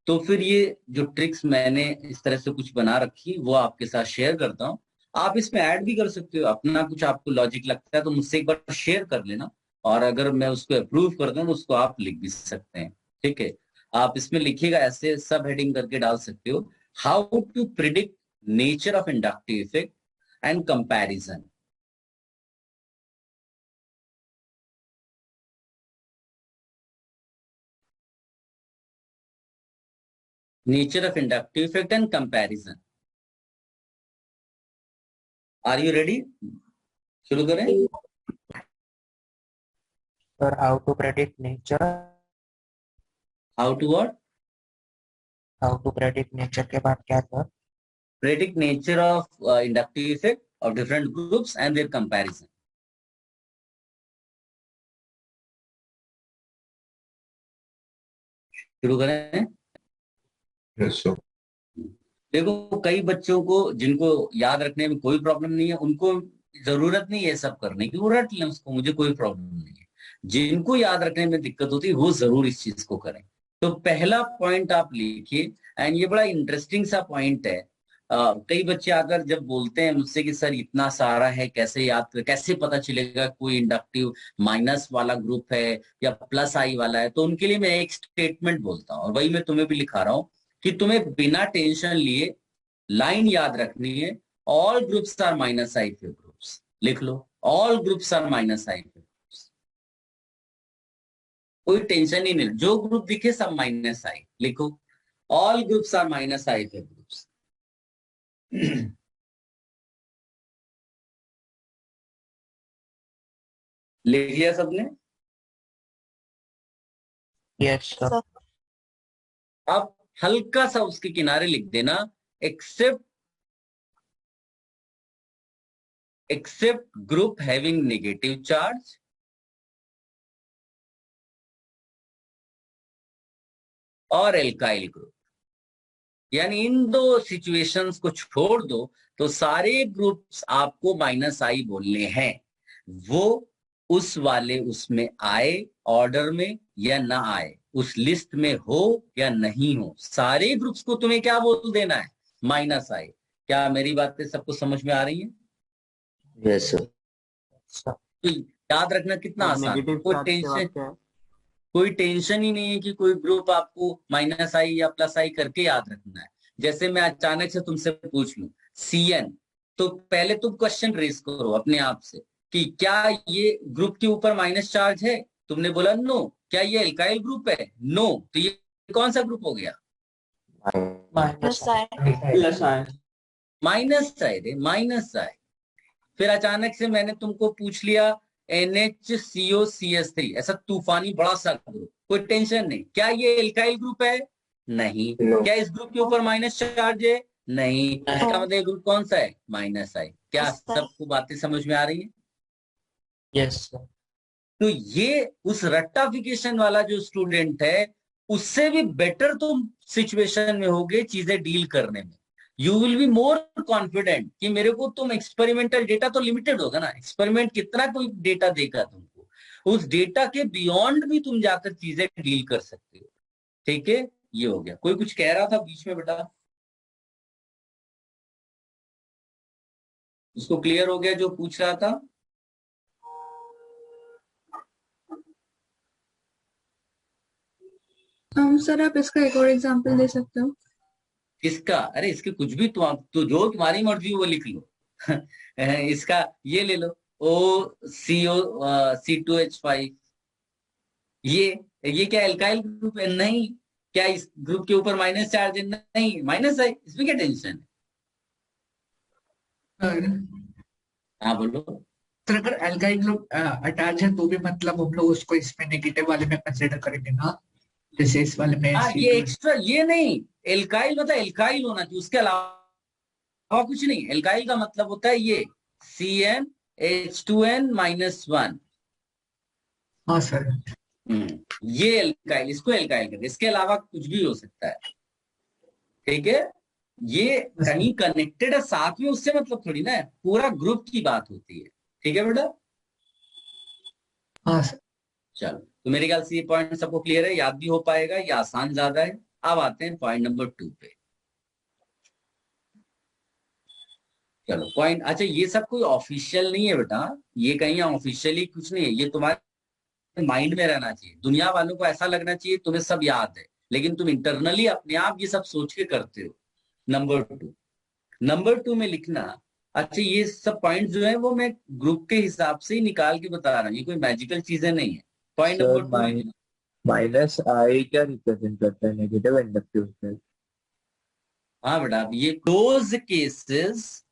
तो फिर ये जो ट्रिक्स मैंने इस तरह से कुछ बना रखी वो आपके साथ शेयर करता हूँ। आप इसमें ऐड भी कर सकते हो अपना, कुछ आपको लॉजिक लगता है तो मुझसे एक बार शेयर कर लेना, और अगर मैं उसको अप्रूव करता हूँ तो उसको आप लिख भी सकते हैं, ठीक है। आप इसमें लिखिएगा, ऐसे सब हेडिंग करके डाल सकते हो, how to predict nature of inductive effect and comparison. Nature of inductive effect and comparison. Are you ready? शुरू करें? Sir, how to predict nature? How to what? How to predict nature के बाद क्या sir? Predict nature of inductive effect of different groups and their comparison. शुरू करें? Yes sir. देखो कई बच्चों को जिनको याद रखने में कोई प्रॉब्लम नहीं है, उनको जरूरत नहीं है सब करने की, वो रट लें उसको, मुझे कोई प्रॉब्लम नहीं है। जिनको याद रखने में दिक्कत होती है वो जरूर इस चीज को करें। तो पहला पॉइंट आप लिखिए, एंड ये बड़ा इंटरेस्टिंग सा पॉइंट है, कई बच्चे आकर जब बोलते हैं मुझसे कि सर इतना सारा है कैसे याद कर, कैसे पता चलेगा कोई इंडक्टिव माइनस वाला ग्रुप है या प्लस आई वाला है, तो उनके लिए मैं एक स्टेटमेंट बोलता हूँ और वही मैं तुम्हें भी लिखा रहा हूँ कि तुम्हें बिना टेंशन लिए लाइन याद रखनी है, all groups are minus I फे ग्रुप्स। लिख लो, all groups are minus I फे ग्रुप्स। कोई टेंशन ही नहीं, जो ग्रुप दिखे सब माइनस आई लिखो, all groups are minus I फे ग्रुप्स। लिख लिया सबने? Yes sir. अब हल्का सा उसके किनारे लिख देना, except group having negative charge और एल्काइल ग्रुप, यानी इन दो सिचुएशंस को छोड़ दो तो सारे ग्रुप्स आपको माइनस आई बोलने हैं, वो उस वाले उसमें आए ऑर्डर में या ना आए, उस लिस्ट में हो या नहीं हो, सारे ग्रुप्स को तुम्हें क्या बोल देना है, माइनस आई। क्या मेरी बातें सबको समझ में आ रही हैं? Yes sir. तो याद रखना कितना आसान, कोई टेंशन ही नहीं है कि कोई ग्रुप आपको माइनस आई या प्लस आई करके याद रखना है। जैसे मैं अचानक से तुमसे पूछ लूं CN, तो पहले तुम क्वेश्चन रेज करो अपने आप से कि क्या ये ग्रुप के ऊपर माइनस चार्ज है, तुमने बोला नो, क्या ये एल्काइल ग्रुप है, नो, तो ये कौन सा ग्रुप हो गया, माइनस माइनस आई, माइनस आई। फिर अचानक से मैंने तुमको पूछ लिया NHCOCH3, ऐसा तूफानी बड़ा सा ग्रुप, कोई टेंशन नहीं, क्या ये एल्काइल ग्रुप है, नहीं, क्या इस ग्रुप के ऊपर माइनस चार्ज है, नहीं, इसका मतलब ग्रुप कौन सा है, माइनस आई। क्या सबको बातें समझ में आ रही है? Yes sir. तो ये उस रट्टाफिकेशन वाला जो स्टूडेंट है उससे भी बेटर तुम सिचुएशन में होगे चीजें डील करने में, you will be more confident कि मेरे को तुम एक्सपेरिमेंटल डेटा तो लिमिटेड होगा ना, एक्सपेरिमेंट कितना कोई डेटा देगा तुमको, उस डेटा के बियॉन्ड भी तुम जाकर चीजें डील कर सकते हो। ठीक है, ये हो गया। कोई कुछ कह रहा था बीच में बेटा? उसको क्लियर हो गया जो पूछ रहा था? सर आप इसका एक और एग्जांपल दे सकते हो? इसका? अरे इसके कुछ भी तो जो तुम्हारी मर्जी हो वो लिख लो। इसका ये ले लो, OCO C2H5, ये क्या एल्काइल ग्रुप है, नहीं, क्या इस ग्रुप के ऊपर माइनस चार्ज है, नहीं, माइनस है, इसमें क्या टेंशन है? हाँ बोलो। तो अगर एल्काइल ग्रुप अटैच है तो भी मतलब हम लोग उसको इसमें नेगेटिव वाले में कंसीडर करेंगे ना, जैसे इस वाले में ये एक्स्ट्रा, ये नहीं, एल्काइल मतलब एल्काइल होना चाहिए, उसके अलावा कुछ नहीं। एल्काइल का मतलब होता है ये CnH2n-1। हाँ सर। ये एल्काइल, इसको एल्काइल कहते हैं, इसके अलावा कुछ भी हो सकता है। ठीक है, ये कहीं कनेक्टेड है साथ में, उससे मतलब थोड़ी ना है, पूरा ग्रुप की बात होती है। ठीक है बेटा? हाँ सर। चलो, तो मेरे ख्याल से ये पॉइंट सबको क्लियर है, याद भी हो पाएगा, ये आसान ज्यादा है। अब आते हैं पॉइंट नंबर 2 पे। चलो पॉइंट, अच्छा ये सब कोई ऑफिशियल नहीं है बेटा, ये कहीं ऑफिशियली कुछ नहीं है, ये तुम्हारे माइंड में रहना चाहिए। दुनिया वालों को ऐसा लगना चाहिए तुम्हें सब याद है, लेकिन तुम इंटरनली अपने आप ये सब सोच के करते हो। नंबर टू में लिखना, अच्छा ये सब पॉइंट जो है वो मैं ग्रुप के हिसाब से ही निकाल के बता रहा हूँ, ये कोई मैजिकल चीजें नहीं है। पॉइंट नंबर 2, माइनस आई क्या रिप्रेजेंट करता है, नेगेटिव इंडक्टिव से? हाँ बेटा, अब ये those cases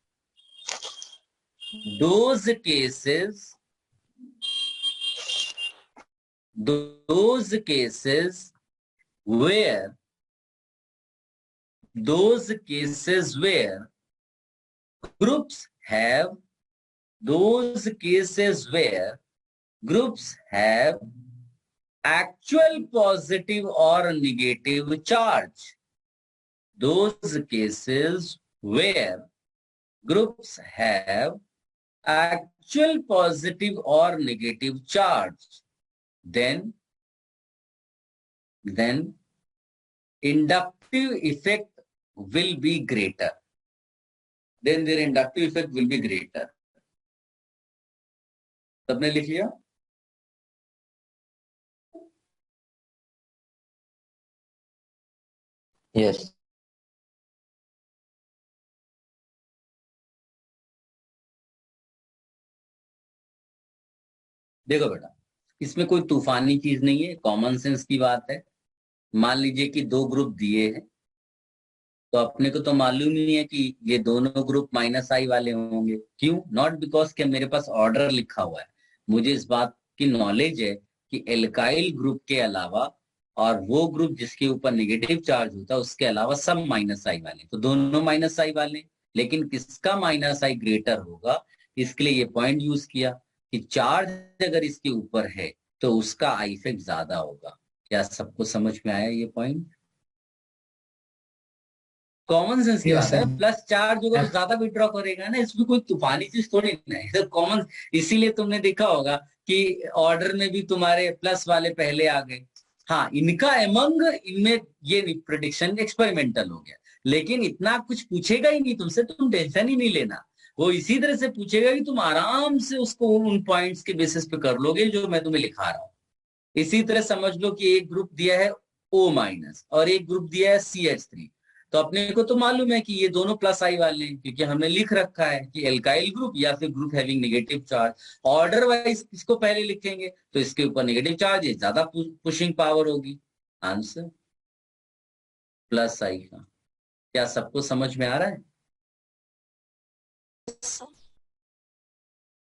where groups have actual positive or negative charge. Those cases where groups have actual positive or negative charge, then inductive effect will be greater. then their inductive effect will be greater. सबने लिख लिया? Yes. देखो बेटा, इसमें कोई तूफानी चीज नहीं है, कॉमन सेंस की बात है। मान लीजिए कि दो ग्रुप दिए हैं, तो अपने को तो मालूम ही है कि ये दोनों ग्रुप -I वाले होंगे। क्यों? नॉट बिकॉज कि मेरे पास ऑर्डर लिखा हुआ है, मुझे इस बात की नॉलेज है कि एल्काइल ग्रुप के अलावा और वो ग्रुप जिसके ऊपर नेगेटिव चार्ज होता है उसके अलावा सब -I वाले, तो दोनों -I वाले। लेकिन किसका -I ग्रेटर होगा, इसके लिए ये पॉइंट यूज किया कि चार्ज अगर इसके ऊपर है तो उसका आई इफेक्ट ज्यादा होगा। क्या सबको समझ में आया ये पॉइंट? कॉमन सेंस की बात है। प्लस चार्ज होगा तो ज्यादा विड्रॉ करेगा ना, इसमें कोई तूफानी चीज थोड़ी ना है, तो कॉमन। इसीलिए तुमने देखा होगा कि ऑर्डर में भी तुम्हारे प्लस वाले पहले आ गए। हाँ, इनका एमंग इनमें ये प्रेडिक्शन एक्सपेरिमेंटल हो गया, लेकिन इतना कुछ पूछेगा ही नहीं तुमसे, तुम टेंशन ही नहीं लेना। वो इसी तरह से पूछेगा कि तुम आराम से उसको उन पॉइंट्स के बेसिस पे कर लोगे जो मैं तुम्हें लिखा रहा हूं। इसी तरह समझ लो कि एक ग्रुप दिया है O- और एक ग्रुप दिया है CH3, तो अपने को तो मालूम है कि ये दोनों +I वाले हैं, क्योंकि हमने लिख रखा है कि एल्काइल ग्रुप या फिर group having negative charge. Order wise इसको पहले लिखेंगे तो इसके ऊपर नेगेटिव चार्ज है, ज्यादा पुशिंग पावर होगी। आंसर +I का। क्या सबको समझ में आ रहा है?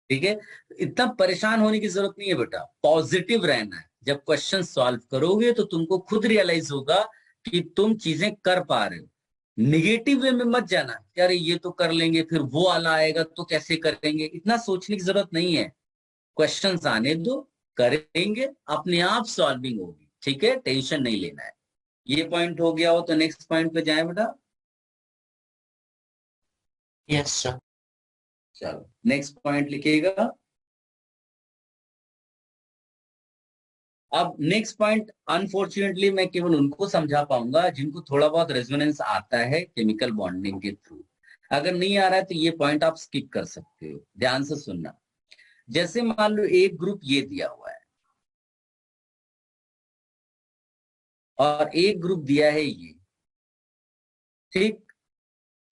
ठीक है, इतना परेशान होने की जरूरत नहीं है बेटा, पॉजिटिव रहना है। जब क्वेश्चन सॉल्व करोगे तो तुमको खुद रियलाइज होगा कि तुम चीजें कर पा रहे हो। निगेटिव वे में मत जाना कि अरे ये तो कर लेंगे, फिर वो वाला आएगा तो कैसे करेंगे, इतना सोचने की जरूरत नहीं है। क्वेश्चंस आने दो, करेंगे, अपने आप सॉल्विंग होगी। ठीक है, टेंशन नहीं लेना है। ये पॉइंट हो गया हो तो नेक्स्ट पॉइंट पे जाए बेटा। Yes, sir. चलो नेक्स्ट पॉइंट लिखिएगा। अब नेक्स्ट पॉइंट अनफॉर्चुनेटली मैं केवल उनको समझा पाऊंगा जिनको थोड़ा बहुत रेजोनेंस आता है केमिकल बॉन्डिंग के थ्रू। अगर नहीं आ रहा है तो ये पॉइंट आप स्किप कर सकते हो। ध्यान से सुनना। जैसे मान लो एक ग्रुप ये दिया हुआ है और एक ग्रुप दिया है ये, ठीक?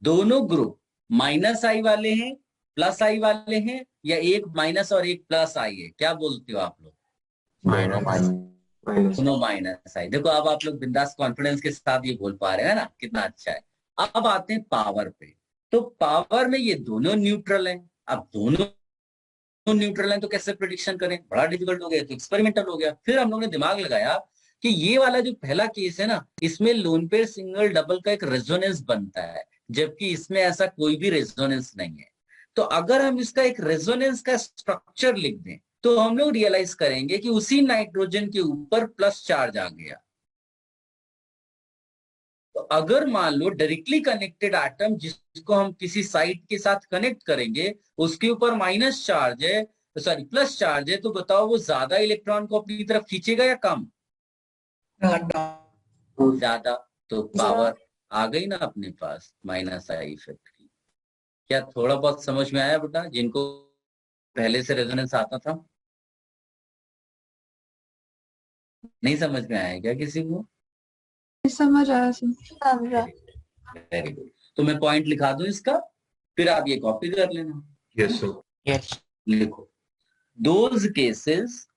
दोनों ग्रुप -I वाले हैं, +I वाले हैं, या एक माइनस और एक +I है? क्या बोलते हो आप लोग? दोनों -I। देखो अब आप लोग बिंदास कॉन्फिडेंस के साथ ये बोल पा रहे हैं ना, कितना अच्छा है। अब आते हैं पावर पे। तो पावर में ये दोनों न्यूट्रल हैं। अब दोनों न्यूट्रल हैं तो कैसे प्रेडिक्शन करें? बड़ा डिफिकल्ट हो गया, तो एक्सपेरिमेंटल हो गया। फिर हम लोगों ने दिमाग लगाया कि ये वाला जो पहला केस है ना, इसमें लोन पेयर सिंगल डबल का एक रेजोनेंस बनता है, जबकि इसमें ऐसा कोई भी रेजोनेंस नहीं है। तो अगर हम इसका एक रेजोनेंस का स्ट्रक्चर लिख दें तो हम लोग रियलाइज करेंगे कि उसी नाइट्रोजन के ऊपर प्लस चार्ज आ गया। तो अगर मान लो डायरेक्टली कनेक्टेड एटम जिसको हम किसी साइट के साथ कनेक्ट करेंगे उसके ऊपर माइनस चार्ज है, सॉरी प्लस चार्ज है, तो बताओ वो ज्यादा इलेक्ट्रॉन को अपनी तरफ खींचेगा या कम? ज्यादा। तो पावर आ गई ना अपने पास -I इफेक्ट की। क्या थोड़ा बहुत समझ में आया बेटा जिनको पहले से रेजोनेंस आता था? नहीं समझ में आया क्या किसी को? समझ आया समझा। Very good. तो मैं पॉइंट लिखा दूं इसका, फिर आप ये कॉपी कर लेना। Yes sir. Yes. लिखो, those cases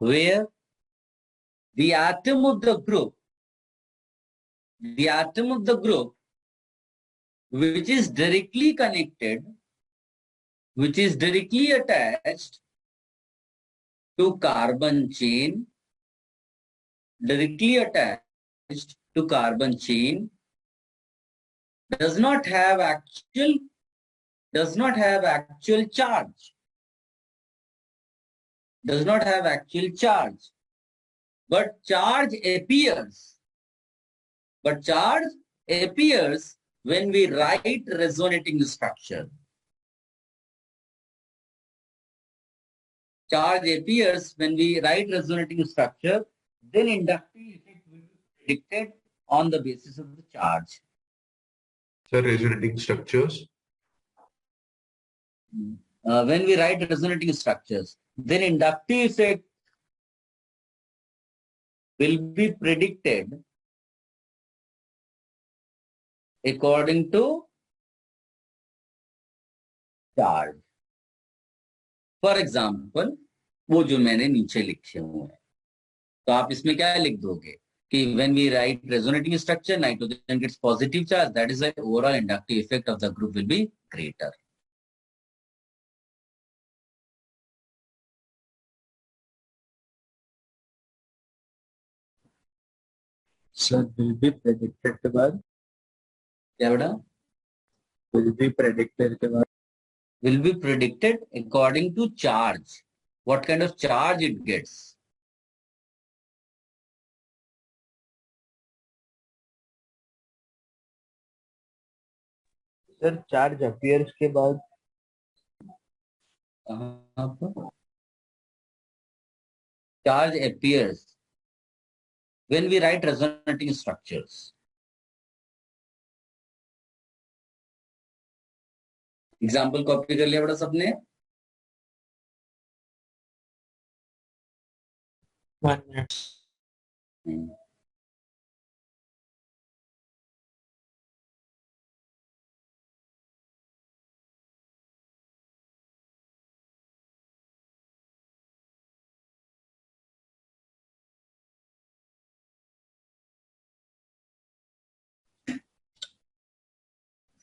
where the atom of the group which is directly connected, which is directly attached to carbon chain, does not have actual charge, but charge appears when we write resonating structure. Charge appears when we write resonating structure, then inductive effect will be predicted on the basis of the charge. Sir, resonating structures. When we write resonating structures, then inductive effect will be predicted according to charge. For example, वो जो मैंने नीचे लिखे हुए हैं, तो आप इसमें क्या लिख दोगे कि when we write resonating structure, nitrogen gets positive charge, that is why overall inductive effect of the group will be greater. Sir will be predicted के बाद क्या बेटा? will be predicted के बाद Will be predicted according to charge. What kind of charge it gets. Sir charge appears के बाद Charge appears when we write resonating structures. Example copy कर लिया बेटा सबने? 1 minute.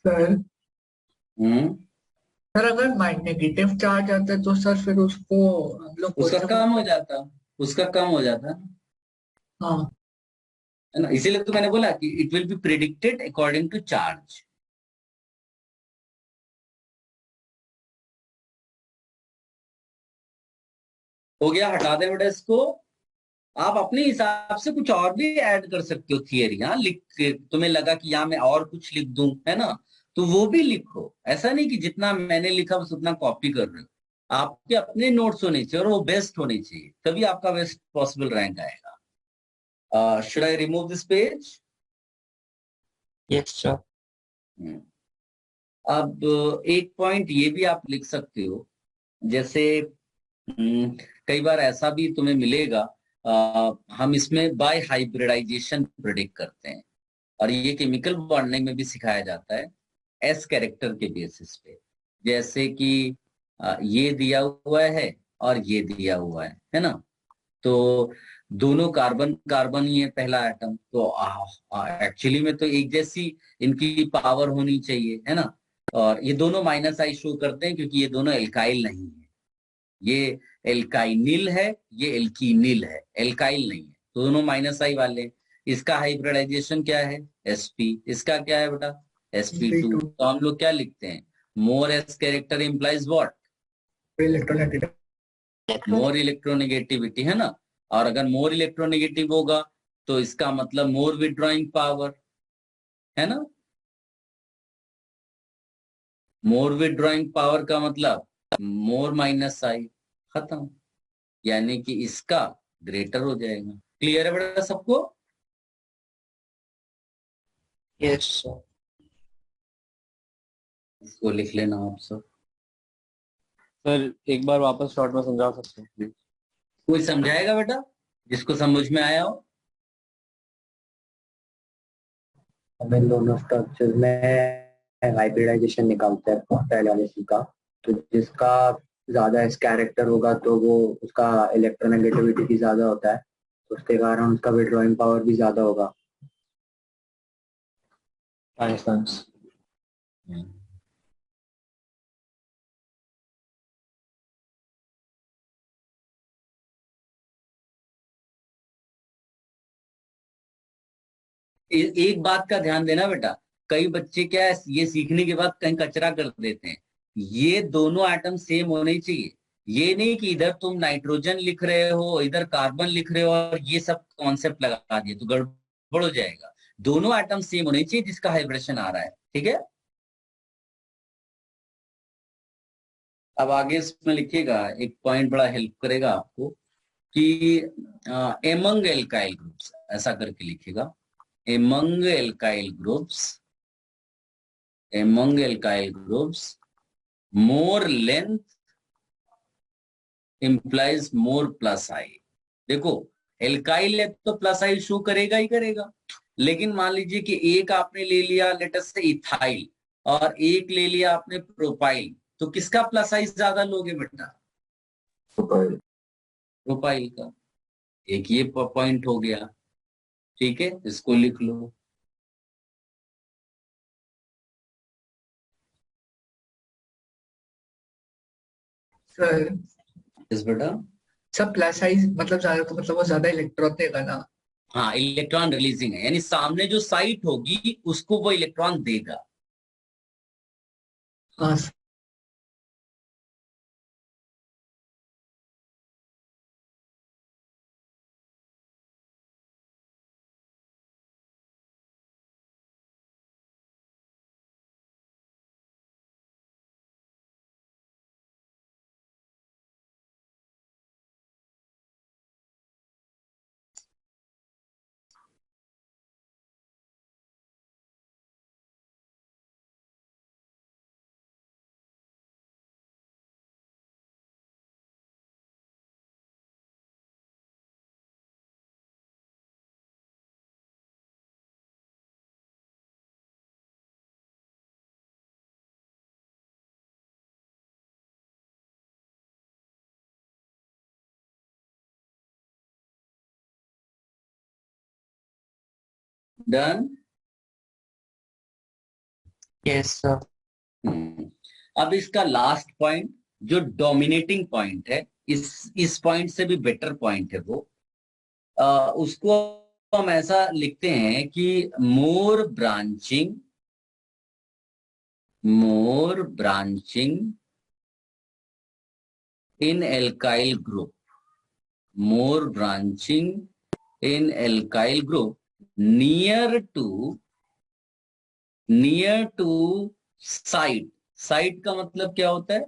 सर हम्म, सर अगर नेगेटिव चार्ज आता है तो सर फिर उसको हम लोग उसका कम हो जाता, उसका कम हो जाता हाँ है ना, इसीलिए तो मैंने बोला कि it will be predicted according to charge. हो गया, हटा दे बेटा इसको. आप अपने हिसाब से कुछ और भी ऐड कर सकते हो थियरी. हाँ, लिख के तुम्हें लगा कि यहाँ मैं और कुछ लिख दूं, है ना, तो वो भी लिखो. ऐसा नहीं कि जितना मैंने लिखा बस उतना कॉपी कर रहे हो. आपके अपने नोट्स होने चाहिए और वो बेस्ट होने चाहिए, तभी आपका बेस्ट पॉसिबल रैंक आएगा. Should I remove this page? Yes, sir. अब एक पॉइंट ये भी आप लिख सकते हो, जैसे कई बार ऐसा भी तुम्हें मिलेगा, हम इसमें बाय हाइब्रिडाइजेशन प्रेडिक्ट करते हैं, और ये केमिकल बॉन्डिंग में भी सिखाया जाता है एस कैरेक्टर के बेसिस पे. जैसे कि ये दिया हुआ है और ये दिया हुआ है ना, तो दोनों कार्बन कार्बन ही है पहला एटम, तो एक्चुअली में तो एक जैसी इनकी पावर होनी चाहिए, है ना, और ये दोनों माइनस आई शो करते हैं क्योंकि ये दोनों एल्काइल नहीं है. ये एल्काइनिल है, ये एल्कीनिल है, एल्काइल नहीं है, तो दोनों माइनस आई वाले. इसका हाइब्रिडाइजेशन क्या है? sp. इसका क्या है बेटा? sp2. तो हम लोग क्या लिखते हैं? More S character implies what? More electronegativity, है ना. और अगर मोर इलेक्ट्रोनेगेटिव होगा तो इसका मतलब मोर विड्रॉइंग पावर, है ना. मोर विड्रॉइंग पावर का मतलब मोर माइनस आई, खत्म. यानी कि इसका ग्रेटर हो जाएगा. क्लियर है बेटा सबको? Yes, sir. इसको लिख लेना आप सब. सर एक बार वापस शॉर्ट में समझा सकते हैं प्लीज? कोई समझाएगा बेटा जिसको समझ में आया हो? हमें दोनों स्ट्रक्चर में हाइब्रिडाइजेशन निकालते हैं पहले वाले का, तो जिसका ज्यादा इस कैरेक्टर होगा तो वो उसका इलेक्ट्रोनेगेटिविटी भी ज्यादा होता है, तो उसके कारण उसका विड्रॉइंग पावर भी ज्यादा होगा. थैंक्स. एक बात का ध्यान देना बेटा, कई बच्चे क्या है, ये सीखने के बाद कहीं कचरा कर देते हैं. ये दोनों एटम सेम होने चाहिए. ये नहीं कि इधर तुम नाइट्रोजन लिख रहे हो, इधर कार्बन लिख रहे हो और ये सब कॉन्सेप्ट लगा दिए तो गड़बड़ हो जाएगा. दोनों एटम सेम होने चाहिए जिसका हाइब्रिडेशन आ रहा है. ठीक है, अब आगे इसमें लिखिएगा, एक पॉइंट बड़ा हेल्प करेगा आपको. कि एमंग एल्काइल ग्रुप्स, ऐसा करके लिखेगा, एमंग एल्काइल ग्रुप्स मोर लेंथ इंप्लाइज मोर प्लस आई। देखो एल्काइल है तो प्लस आई शो करेगा ही करेगा, लेकिन मान लीजिए कि एक आपने ले लिया लेटेस्ट से इथाइल और एक ले लिया आपने प्रोपाइल, तो किसका प्लस आई ज्यादा लोगे बेटा? प्रोपाइल का। एक ये पॉइंट हो गया, ठीक है, इसको लिख लो। सर इस बेटा सब प्लस साइज मतलब ज्यादा, तो मतलब वो ज्यादा इलेक्ट्रॉन देगा ना? हाँ, इलेक्ट्रॉन रिलीजिंग है, यानी सामने जो साइट होगी उसको वो इलेक्ट्रॉन देगा। हाँ डन। Yes sir. अब इसका लास्ट पॉइंट जो डोमिनेटिंग पॉइंट है, इस पॉइंट से भी बेटर पॉइंट है वो, उसको हम ऐसा लिखते हैं कि more branching in alkyl group, more branching in alkyl group near to site. Site का मतलब क्या होता है?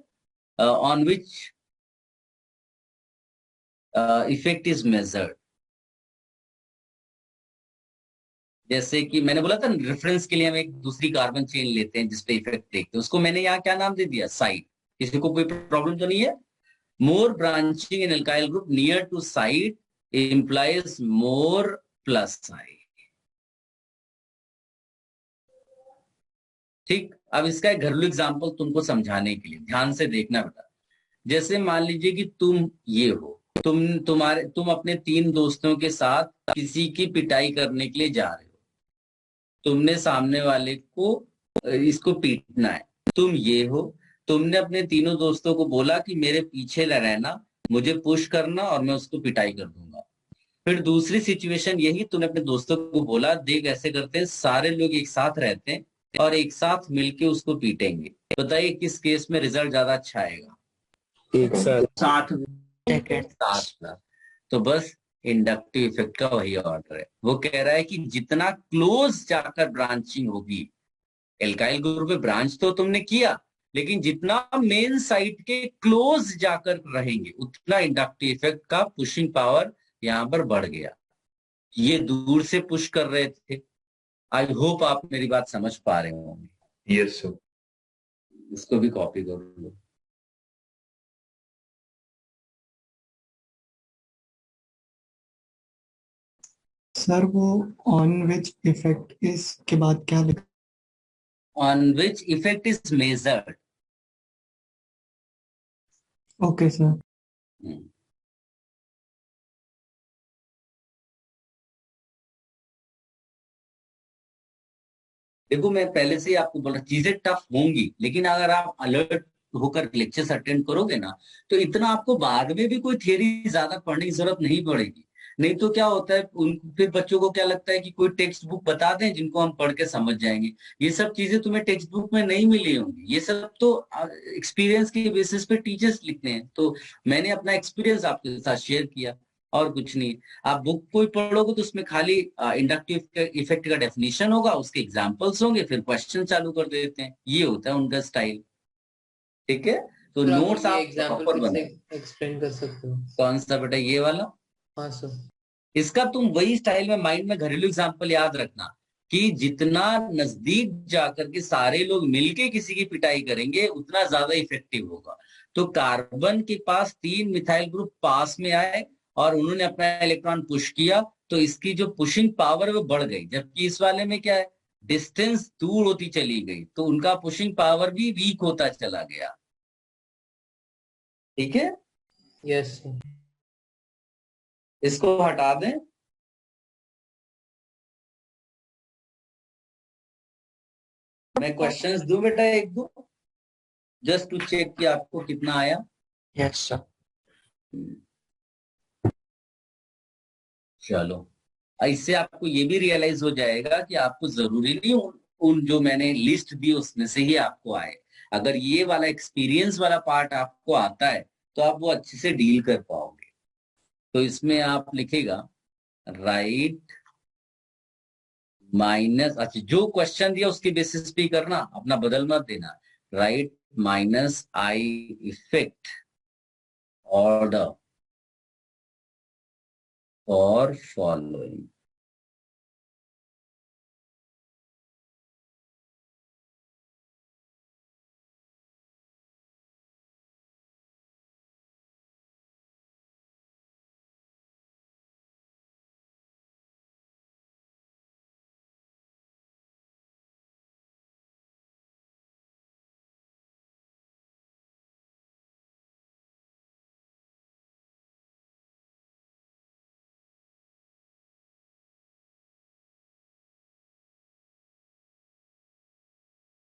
On which effect is measured. जैसे कि मैंने बोला था रेफरेंस के लिए हम एक दूसरी कार्बन चेन लेते हैं जिसपे इफेक्ट देखते हैं, उसको मैंने यहाँ क्या नाम दे दिया? साइट। किसी को कोई प्रॉब्लम तो नहीं है? More branching in alkyl group near to site implies more plus I. ठीक, अब इसका एक घरेलू एग्जांपल तुमको समझाने के लिए ध्यान से देखना बेटा। जैसे मान लीजिए कि तुम ये हो, तुम अपने 3 दोस्तों के साथ किसी की पिटाई करने के लिए जा रहे हो। तुमने सामने वाले को इसको पीटना है, तुम ये हो, तुमने अपने तीनों दोस्तों को बोला कि मेरे पीछे न रहना, मुझे पुश करना और मैं उसको पिटाई कर दूंगा। फिर दूसरी सिचुएशन यही, तुमने अपने दोस्तों को बोला देख ऐसे करते हैं, सारे लोग एक साथ रहते हैं और एक साथ मिलके उसको पीटेंगे। बताइए किस केस में रिजल्ट ज्यादा अच्छा आएगा? एक साथ। साथ। तो बस इंडक्टिव इफेक्ट का वही ऑर्डर है। वो कह रहा है कि जितना क्लोज जाकर ब्रांचिंग होगी, एल्काइल ग्रुप में ब्रांच तो तुमने किया, लेकिन जितना मेन साइट के क्लोज जाकर रहेंगे उतना इंडक्टिव इफेक्ट का पुशिंग पावर यहां पर बढ़ गया। ये दूर से पुश कर रहे थे। आई होप आप मेरी बात समझ पा रहे होंगे। Yes sir. इसको भी कॉपी कर लो। सर वो ऑन विच इफेक्ट इज के बाद क्या लिखा? On which effect is measured. Okay sir. देखो मैं पहले से ही आपको बोल रहा, चीजें टफ होंगी, लेकिन अगर आप अलर्ट होकर लेक्चर्स अटेंड करोगे ना, तो इतना आपको बाद में भी कोई थियरी ज्यादा पढ़ने की जरूरत नहीं पड़ेगी। नहीं तो क्या होता है, फिर बच्चों को क्या लगता है कि कोई टेक्स्ट बुक बता दें जिनको हम पढ़ के समझ जाएंगे। ये सब चीजें तुम्हें टेक्स्ट बुक में नहीं मिली होंगी, ये सब तो एक्सपीरियंस के बेसिस पे टीचर्स लिखते हैं। तो मैंने अपना एक्सपीरियंस आपके साथ शेयर किया और कुछ नहीं। आप बुक कोई पढ़ोगे तो उसमें खाली इंडक्टिव इफेक्ट का डेफिनेशन होगा, उसके एग्जांपल्स होंगे, फिर क्वेश्चन चालू कर देते हैं। ये होता है उनका स्टाइल। ठीक है, तो सर, आप नोट्स ये आप एग्जांपल प्रॉपर फिर से बनाओ। एक्सप्लेन कर सकते हो? कौन सा बेटा, ये वाला? हाँ सर। इसका तुम वही स्टाइल में माइंड में घरेलू एग्जांपल याद रखना कि जितना नजदीक जाकर के सारे लोग मिलके किसी की पिटाई करेंगे उतना ज्यादा इफेक्टिव होगा। तो कार्बन के पास 3 मिथाइल ग्रुप पास में आए और उन्होंने अपना इलेक्ट्रॉन पुश किया, तो इसकी जो पुशिंग पावर है वो बढ़ गई, जबकि इस वाले में क्या है, डिस्टेंस दूर होती चली गई, तो उनका पुशिंग पावर भी वीक होता चला गया। ठीक है, यस सर। इसको हटा दें। मैं क्वेश्चंस दूं बेटा एक दो, जस्ट टू चेक कि आपको कितना आया। Yes sir. चलो, इससे आपको ये भी रियलाइज हो जाएगा कि आपको जरूरी नहीं उन जो मैंने लिस्ट दी उसमें से ही आपको आए। अगर ये वाला एक्सपीरियंस वाला पार्ट आपको आता है तो आप वो अच्छे से डील कर पाओगे। तो इसमें आप लिखेगा राइट माइनस, अच्छा जो क्वेश्चन दिया उसके बेसिस पे ही करना, अपना बदल मत देना। Right minus I effect order और following.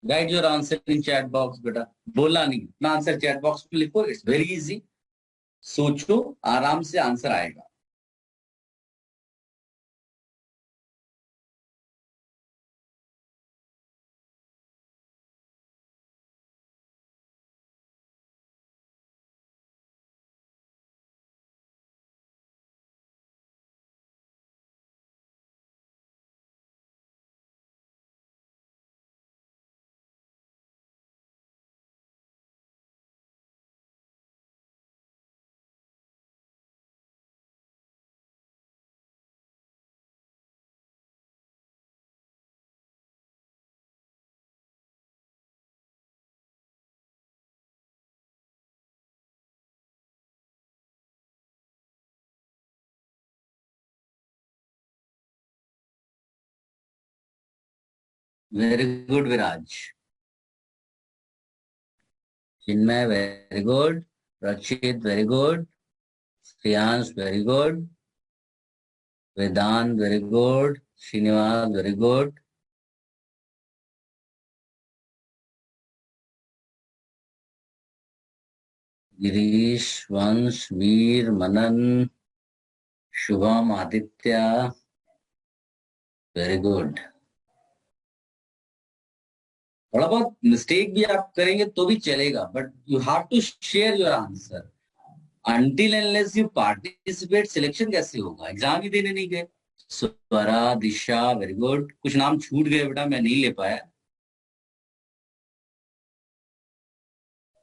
Right your answer in chat box बेटा, बोलना नहीं, अपना आंसर चैट बॉक्स में लिखो, इट्स वेरी इजी। सोचो, आराम से आंसर आएगा। Very good Viraj, Chinmay very good, Rachit very good, Shreyansh very good, Vedant very good, Srinivas very good, Girish, Vansh, Veer, Manan, Shubham, Aditya very good. थोड़ा बहुत मिस्टेक भी आप करेंगे तो भी चलेगा, but you have to share your answer. Until unless you participate, selection कैसे होगा? एग्जाम ही देने नहीं गए। Swara, Disha very good. कुछ नाम छूट गए बेटा, मैं नहीं ले पाया।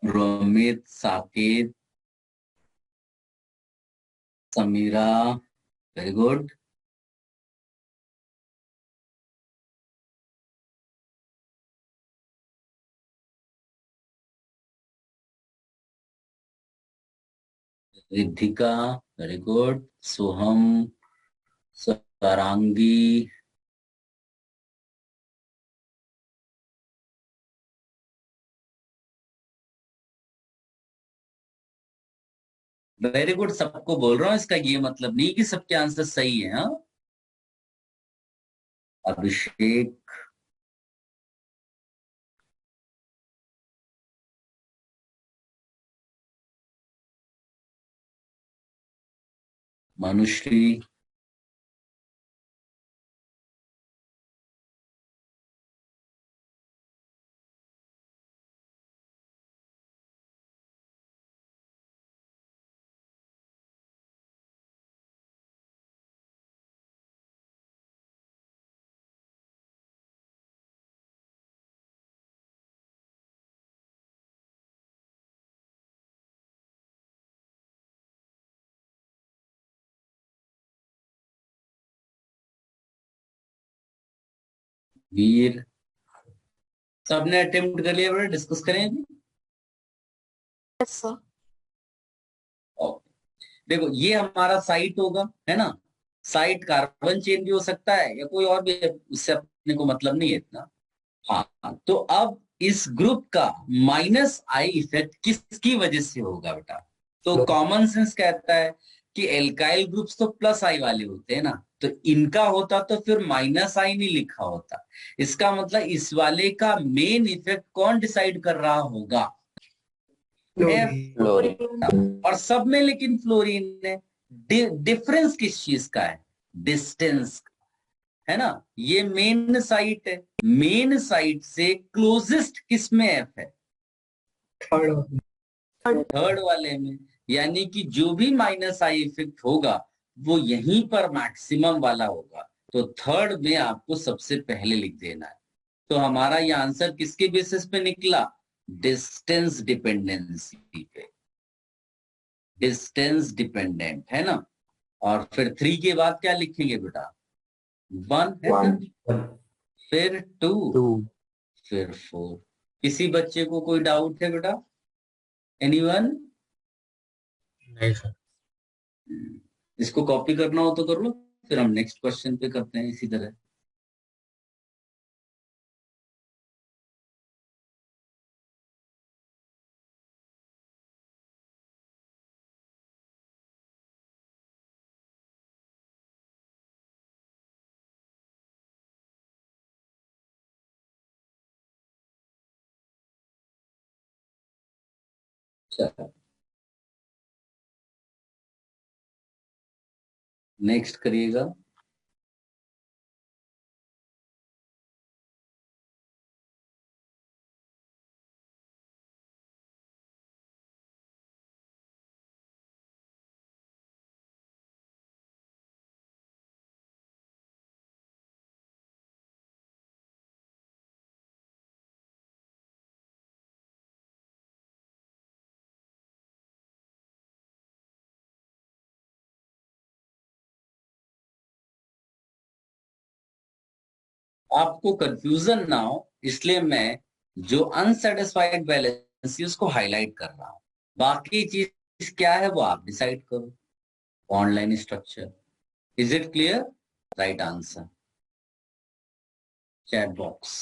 Romit, Saket, Samira very good. Riddhika very good. Soham, Swarangi, very good. सबको बोल रहा हूँ, इसका ये मतलब नहीं कि सबके आंसर सही है। हाँ, अभिषेक, मनुश्री, वीर, सबने अटेम्प्ट कर लिया बेटा, डिस्कस करें अभी। Yes, sir. देखो ये हमारा साइट होगा, है ना। साइट कार्बन चेन भी हो सकता है या कोई और भी, उससे अपने को मतलब नहीं है इतना। हाँ, तो अब इस ग्रुप का माइनस आई इफेक्ट किसकी वजह से होगा बेटा? तो कॉमन सेंस कहता है कि एल्काइल ग्रुप्स तो प्लस आई वाले होते हैं ना, तो इनका होता तो फिर माइनस आई नहीं लिखा होता। इसका मतलब इस वाले का मेन इफेक्ट कौन डिसाइड कर रहा होगा? और सब में लेकिन फ्लोरीन है। डिफरेंस किस चीज का है? डिस्टेंस, है ना। ये मेन साइट है, मेन साइट से क्लोजेस्ट किस में एफ है? थर्ड वाले में। यानी कि जो भी माइनस आई इफेक्ट होगा वो यहीं पर मैक्सिमम वाला होगा, तो थर्ड में आपको सबसे पहले लिख देना है। तो हमारा ये आंसर किसके बेसिस पे निकला? डिस्टेंस डिपेंडेंसी पे, डिस्टेंस डिपेंडेंट, है ना। और फिर 3 के बाद क्या लिखेंगे बेटा? 1 है, फिर 2, फिर 4। किसी बच्चे को कोई डाउट है बेटा? एनीवन? नहीं सर। इसको कॉपी करना हो तो कर लो, फिर हम नेक्स्ट क्वेश्चन पे करते हैं इसी तरह। चलो नेक्स्ट करिएगा। आपको कंफ्यूजन ना हो इसलिए मैं जो अनसेटिस्फाइड बैलेंस उसको हाईलाइट कर रहा हूं। बाकी चीज क्या है वो आप डिसाइड करो। Online structure, is it clear? Right answer, chat box.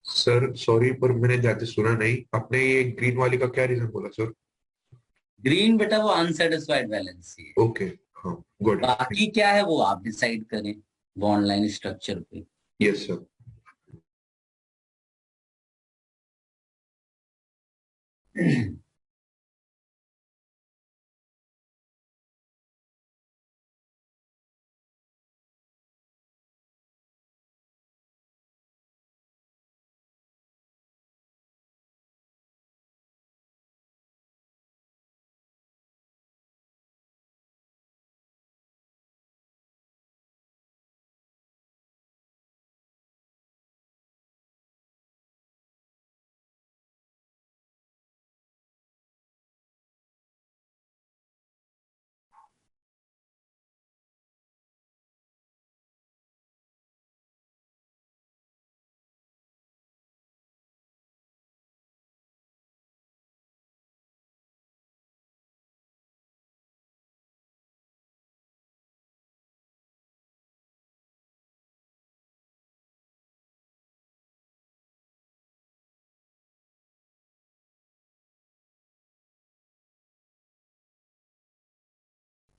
Sir sorry पर मैंने ज्यादा सुना नहीं, आपने ये ग्रीन वाली का क्या रीजन बोला सर? ग्रीन बेटा वो अनसेटिस्फाइड बैलेंस ही है। ओके, हाँ, गुड। बाकी क्या है वो आप डिसाइड करें बॉन्ड लाइन स्ट्रक्चर पे। Yes sir.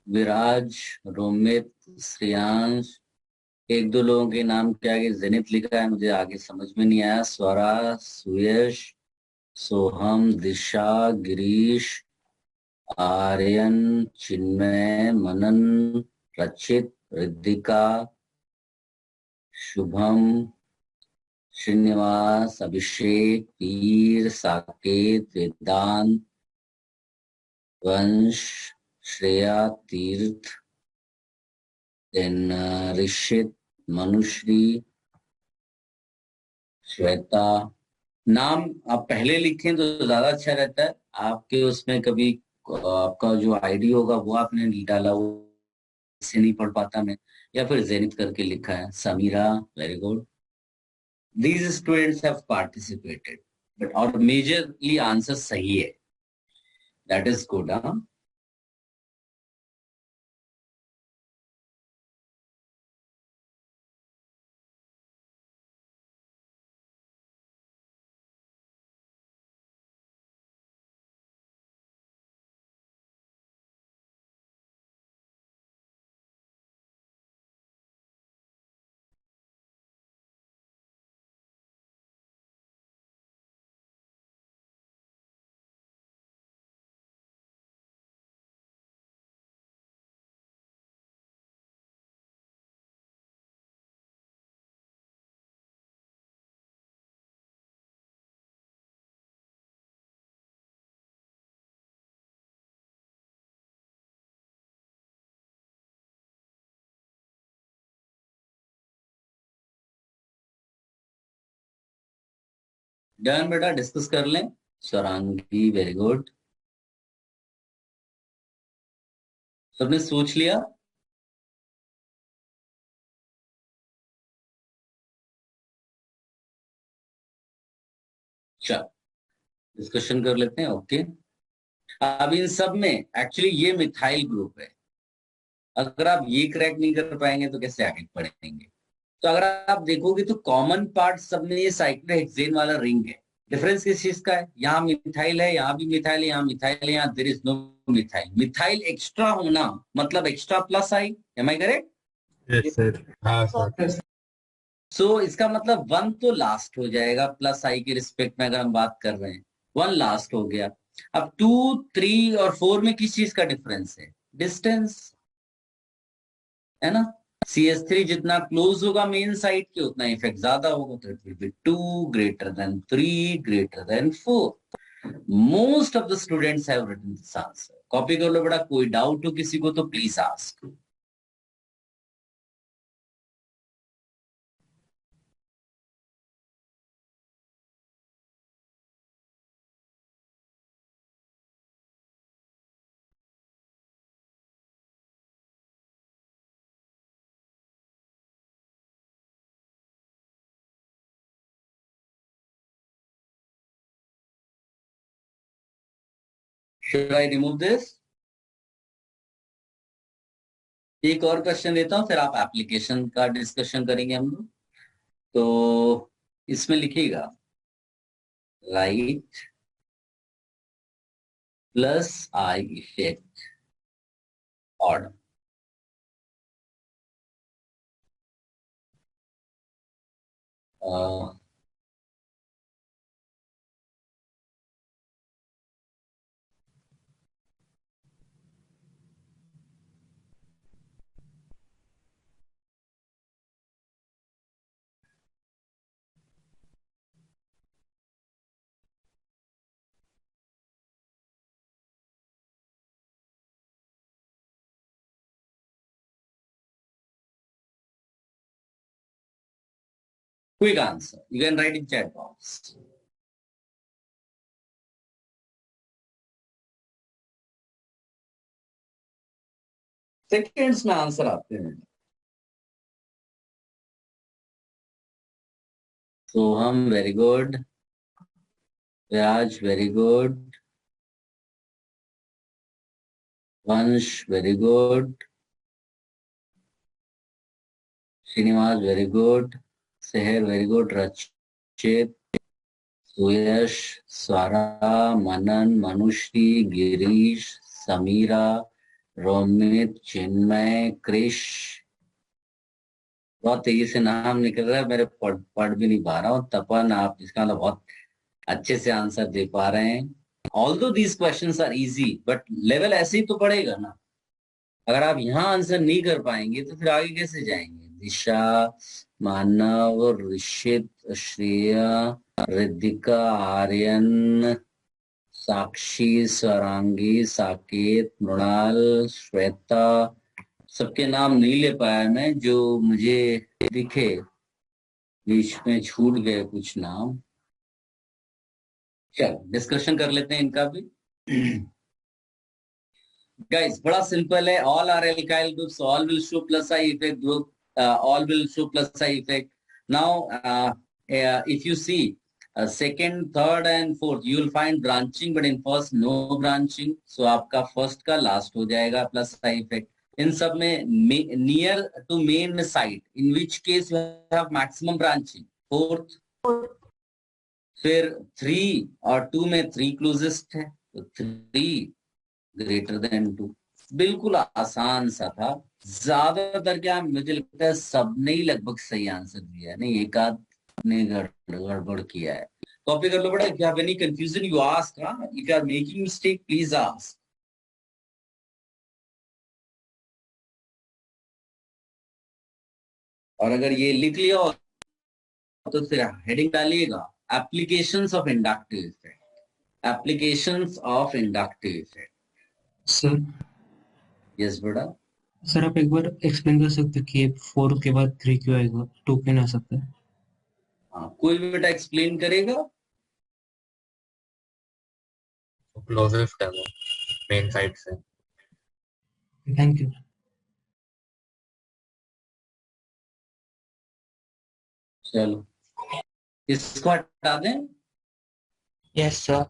विराज, रोमित, श्रेयांश, एक दो लोगों के नाम के आगे जेनित लिखा है, मुझे आगे समझ में नहीं आया। स्वरा, सुयश, सोहम, दिशा, गिरीश, आर्यन, चिन्मय, मनन, रचित, रिद्धिका, शुभम, श्रीनिवास, अभिषेक, वीर, साकेत, वेदांत, वंश, श्रेया, तीर्थ, देन ऋषित, मनुश्री, श्वेता। नाम आप पहले लिखें तो ज्यादा अच्छा रहता है। आपके उसमें कभी आपका जो आईडी होगा वो आपने नहीं डाला, वो से नहीं पढ़ पाता मैं, या फिर जेनित करके लिखा है। Samira, very good. These students have participated, but और मेजरली आंसर सही है, दैट इज गुड। हाँ, डन बेटा, डिस्कस कर लें। Swarangi, very good. सबने सोच लिया? चल डिस्कशन कर लेते हैं। ओके, अब इन सब में एक्चुअली ये मिथाइल ग्रुप है। अगर आप ये क्रैक नहीं कर पाएंगे तो कैसे आगे बढ़ेंगे? तो अगर आप देखोगे तो कॉमन पार्ट सब में ये साइक्लोहेक्सेन वाला रिंग है। डिफरेंस किस चीज का है? यहाँ मिथाइल है, यहाँ भी मिथाइल है, यहाँ मिथाइल है, यहाँ there is no methyl. Methyl extra होना मतलब extra plus I. Am I correct? Yes sir. हाँ सर। सो इसका मतलब वन तो लास्ट हो जाएगा प्लस आई के रिस्पेक्ट में, अगर हम बात कर रहे हैं वन लास्ट हो गया। अब 2, 3 और 4 में किस चीज का डिफरेंस है? डिस्टेंस, है ना? CH3 जितना क्लोज होगा मेन साइड के उतना इफेक्ट ज्यादा होगा, तो it will be 2 greater than 3 greater than 4। Most of the students have written this answer. Copy कर लो बेटा, कोई डाउट हो किसी को तो please ask. Should I remove this? एक और क्वेश्चन देता हूं, फिर आप एप्लीकेशन का डिस्कशन करेंगे हम लोग। तो इसमें लिखिएगा light plus I effect order. Quick answer. You can write in chat box. Seconds में आंसर आते हैं। Soham, very good. Vyaj, very good. Vansh, very good. Srinivas, very good. Sehar, very good. Rachit, Suyash, स्वरा, मनन, मनुश्री, गिरीश, समीरा, रोमित, चिन्मय, कृष। बहुत तेजी से नाम निकल रहा है, मेरे पढ़ भी नहीं पा रहा हूँ। तपन, आप इसका मतलब बहुत अच्छे से आंसर दे पा रहे हैं। Although these questions are easy, but level ऐसे ही तो बढ़ेगा ना। अगर आप यहाँ आंसर नहीं कर पाएंगे तो फिर आगे कैसे जाएंगे? दिशा, मानव, ऋषित, श्रेया, रिद्धिका, आर्यन, साक्षी, स्वरांगी, साकेत, मृणाल, श्वेता, सबके नाम नहीं ले पाया मैं, जो मुझे दिखे। बीच में छूट गए कुछ नाम। चलो डिस्कशन कर लेते हैं इनका भी। गाइस बड़ा सिंपल है। All are alkyl groups, all will show plus I effect group, all will show plus I effect. Now if you see second, third and fourth, you will find branching, but in first no branching, so आपका first का last हो जाएगा plus I effect. इन सब में near to main site, in which case you have maximum branching, fourth। फिर 3 और 2 में 3 closest है, तो 3 ग्रेटर देन 2। बिल्कुल आसान सा था। ज्यादातर क्या मुझे लगता है सबने ही लगभग सही आंसर दिया है, नहीं एक आध ने गड़बड़ किया है। कॉपी कर लो बेटा। If you have any confusion you ask, if you are making mistake please ask. और अगर ये लिख लिया हो तो फिर हेडिंग डालिएगा applications of inductive effect, applications of inductive effect. Sir yes बेटा। सर आप एक बार एक्सप्लेन कर सकते हैं कि 4 के बाद 3 क्यों आएगा, 2 क्यों नहीं आ सकता है? हाँ, कोई भी बेटा एक्सप्लेन करेगा? क्लोजेस्ट है वो मेन साइड से। Thank you. चलो इसको हटा दें। Yes sir.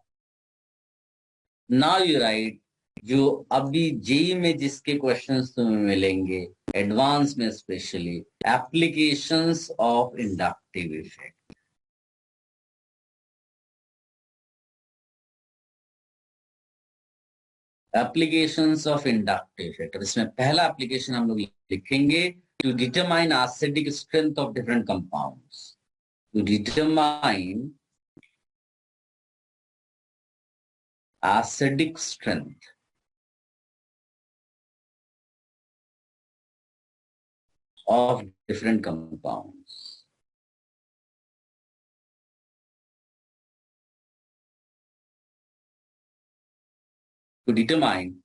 Now you right, जो अभी जेई में जिसके क्वेश्चंस तुम्हें मिलेंगे एडवांस में, specially applications of inductive effect. Applications of inductive effect. इसमें पहला एप्लीकेशन हम लोग लिखेंगे to determine acidic strength of different compounds, to determine acidic strength of different compounds. To determine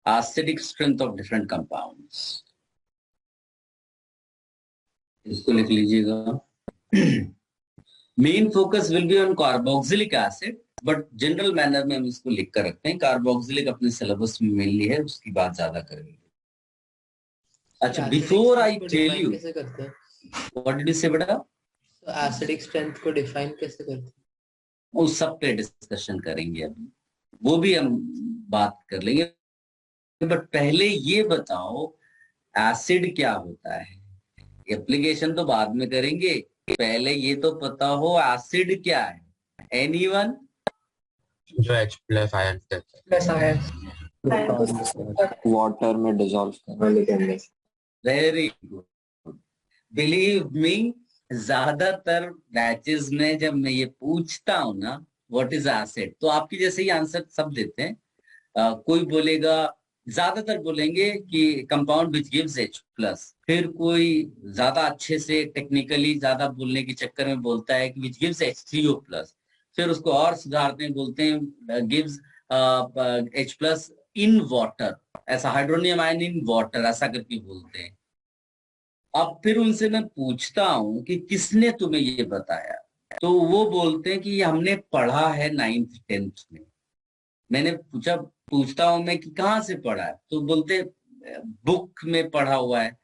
acidic strength of different compounds. इसको लिख लीजिएगा। Main focus will be on carboxylic acid, but general manner में हम इसको लिख कर रखते हैं। कार्बोक्सिलिक अपने सिलेबस में मेनली है, उसकी बात ज्यादा करेंगे। अच्छा, बिफोर आई टेल यू, कैसे करते हैं? व्हाट डिड यू से बेटा? तो एसिडिक स्ट्रेंथ को डिफाइन कैसे करते हैं? उस सब पे डिस्कशन करेंगे अभी, वो भी हम बात कर लेंगे। बट पहले ये बताओ एसिड क्या होता है। एप्लीकेशन तो बाद में करेंगे, पहले ये तो पता हो एसिड क्या है। एनीवन? जो H plus ion plus ion water में डिसॉल्व करना। Very good. बिलीव मी, ज्यादातर बैचेस में जब मैं ये पूछता हूं ना व्हाट इज एसिड, तो आपकी जैसे ही आंसर सब देते हैं। कोई बोलेगा, ज्यादातर बोलेंगे कि compound which gives H plus, फिर कोई ज्यादा अच्छे से टेक्निकली ज्यादा बोलने के चक्कर में बोलता है कि विच गिव्स H3O प्लस, फिर उसको और सुधारते हैं, बोलते हैं gives H plus in water, ऐसा हाइड्रोनियम आयन इन वाटर ऐसा करके बोलते हैं। अब फिर उनसे मैं पूछता हूं कि किसने तुम्हें ये बताया, तो वो बोलते हैं कि हमने पढ़ा है 9th 10th में। मैंने पूछता हूं मैं कि कहाँ से पढ़ा है, तो बोलते बुक में पढ़ा हुआ है।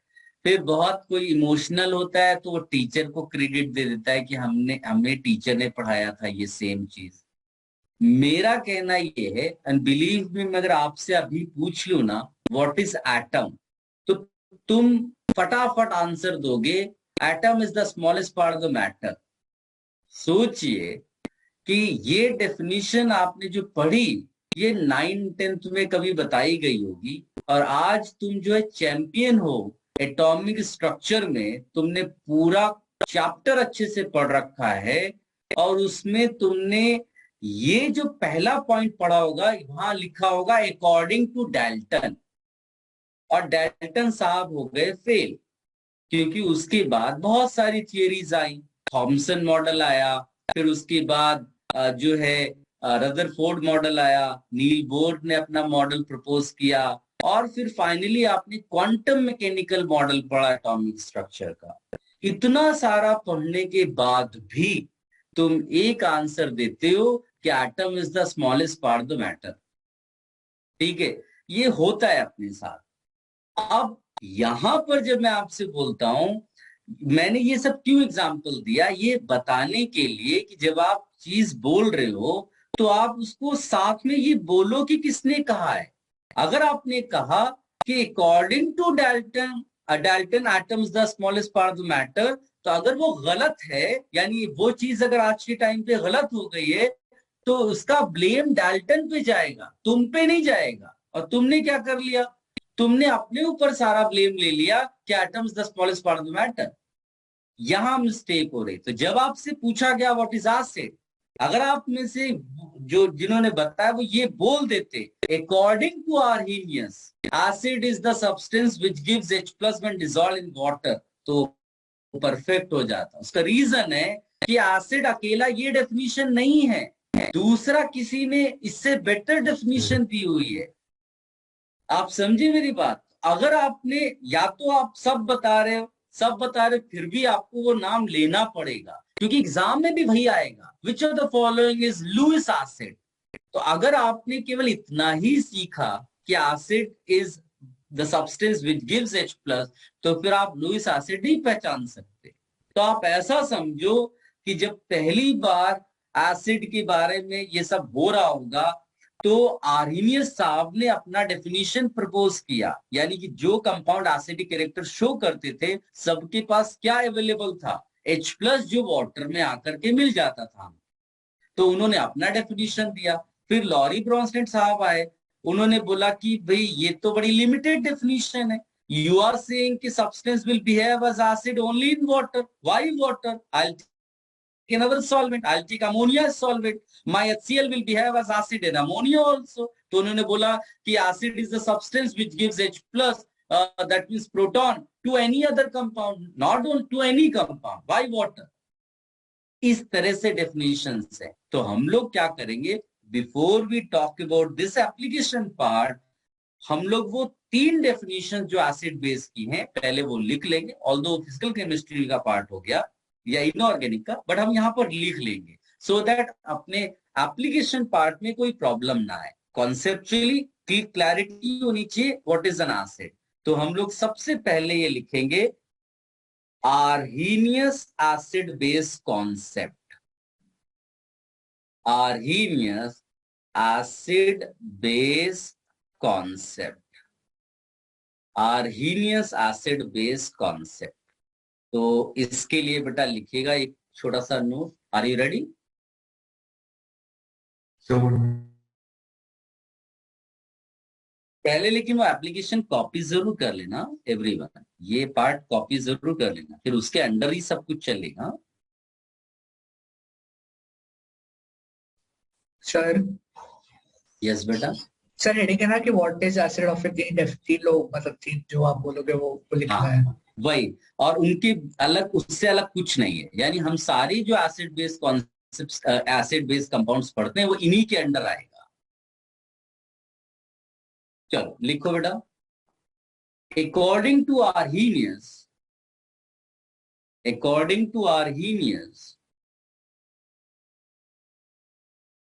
फिर बहुत कोई इमोशनल होता है तो वो टीचर को क्रेडिट दे देता है कि हमने टीचर ने पढ़ाया था ये सेम चीज। मेरा कहना ये है, एंड बिलीव मी, अगर आपसे अभी पूछ लूं ना व्हाट इज एटम, तो तुम फटाफट आंसर दोगे atom is the smallest part of the matter. सोचिए कि ये डेफिनेशन आपने जो पढ़ी ये 9th 10th में कभी बताई गई होगी, और आज तुम जो है चैंपियन हो एटॉमिक स्ट्रक्चर में, तुमने पूरा चैप्टर अच्छे से पढ़ रखा है, और उसमें तुमने ये जो पहला पॉइंट पढ़ा होगा वहां लिखा होगा अकॉर्डिंग टू डाल्टन, और डाल्टन साहब हो गए फेल, क्योंकि उसके बाद बहुत सारी थियरीज आई। थॉमसन मॉडल आया, फिर उसके बाद जो है रदरफोर्ड मॉडल आया, नील बोर ने अपना मॉडल प्रपोज किया, और फिर फाइनली आपने क्वांटम मैकेनिकल मॉडल पढ़ा एटॉमिक स्ट्रक्चर का। इतना सारा पढ़ने के बाद भी तुम एक आंसर देते हो कि atom is the smallest part of the matter. ठीक है, ये होता है अपने साथ। अब यहां पर जब मैं आपसे बोलता हूं, मैंने ये सब क्यों एग्जाम्पल दिया, ये बताने के लिए कि जब आप चीज बोल रहे हो तो आप उसको साथ में ये बोलो कि किसने कहा है। अगर आपने कहा कि according to Dalton, Dalton atoms the smallest part of the matter, तो अगर वो गलत है, यानी वो चीज अगर आज के टाइम पे गलत हो गई है, तो उसका ब्लेम डाल्टन पे जाएगा, तुम पे नहीं जाएगा। और तुमने क्या कर लिया, तुमने अपने ऊपर सारा ब्लेम ले लिया कि atoms the smallest part of the matter. यहां मिस्टेक हो रही। तो जब आपसे पूछा गया व्हाट इज एसिड, अगर आप में से जो जिन्होंने बताया वो ये बोल देते according to Arrhenius acid is the substance which gives H+ when dissolve in water, तो परफेक्ट हो जाता। उसका रीजन है कि एसिड अकेला ये डेफिनेशन नहीं है, दूसरा किसी ने इससे बेटर डेफिनेशन दी हुई है। आप समझे मेरी बात। अगर आपने, या तो आप सब बता रहे हो, सब बता रहे, फिर भी आपको वो नाम लेना पड़ेगा, क्योंकि एग्जाम में भी वही आएगा, which of the following is Lewis acid. तो अगर आपने केवल इतना ही सीखा कि acid is the substance which gives H+, तो फिर आप लुईस एसिड नहीं पहचान सकते। तो आप ऐसा समझो कि जब पहली बार एसिड के बारे में ये सब हो रहा होगा, तो आर्हीनियस साहब ने अपना डेफिनेशन प्रपोज किया, यानी कि जो कंपाउंड एसिडिक कैरेक्टर शो करते थे, सबके पास क्या अवेलेबल था, H+ जो वाटर में आकर के मिल जाता था। तो उन्होंने अपना डेफिनेशन दिया। फिर लॉरी ब्रॉन्स्टेड साहब आए, उन्होंने बोला कि भाई ये तो बड़ी लिमिटेड डेफिनेशन है, यू आर सेइंग कि substance will behave as acid only in water, why water, I another solvent, I'll take ammonia as solvent, my HCl will behave as acid and ammonia also. तो उन्होंने बोला कि acid is the substance which gives H+, that means proton, to any other compound, not to any compound. Why water? इस तरह से definitions है। तो हम लोग क्या करेंगे, before we talk about this application part, हम लोग वो 3 डेफिनेशन जो एसिड बेस की हैं पहले वो लिख लेंगे, ऑल्दो फिजिकल केमिस्ट्री का पार्ट हो गया या इनऑर्गेनिक का, बट हम यहाँ पर लिख लेंगे सो दैट अपने एप्लीकेशन पार्ट में कोई प्रॉब्लम ना आए। कॉन्सेप्चुअली क्लैरिटी होनी चाहिए व्हाट इज एन एसिड। तो हम लोग सबसे पहले ये लिखेंगे Arrhenius acid base concept, Arrhenius acid base concept, Arrhenius acid base concept. तो इसके लिए बेटा लिखिएगा एक छोटा सा नोट। Are you ready? पहले लेकिन वो एप्लीकेशन कॉपी जरूर कर लेना एवरीवन, ये पार्ट कॉपी जरूर कर लेना, फिर उसके अंडर ही सब कुछ चलेगा। सर यस बेटा। सर ये कहना कि व्हाट इज एसिड ऑफ ए 3 लोग, मतलब 3 जो आप बोलोगे वो लिखना है। वही, और उनकी अलग, उससे अलग कुछ नहीं है, यानी हम सारी जो acid base concepts, acid base compounds पढ़ते हैं वो इन्हीं के अंडर आएगा। चलो लिखो बेटा, according to Arrhenius, according to Arrhenius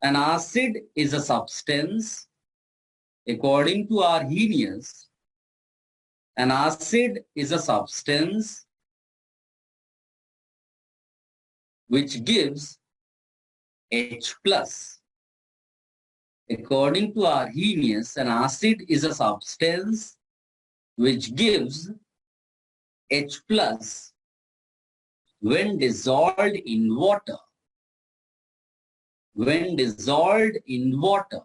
an acid is a substance, according to Arrhenius, an acid is a substance which gives H+. According to Arrhenius, an acid is a substance which gives H+ when dissolved in water. When dissolved in water.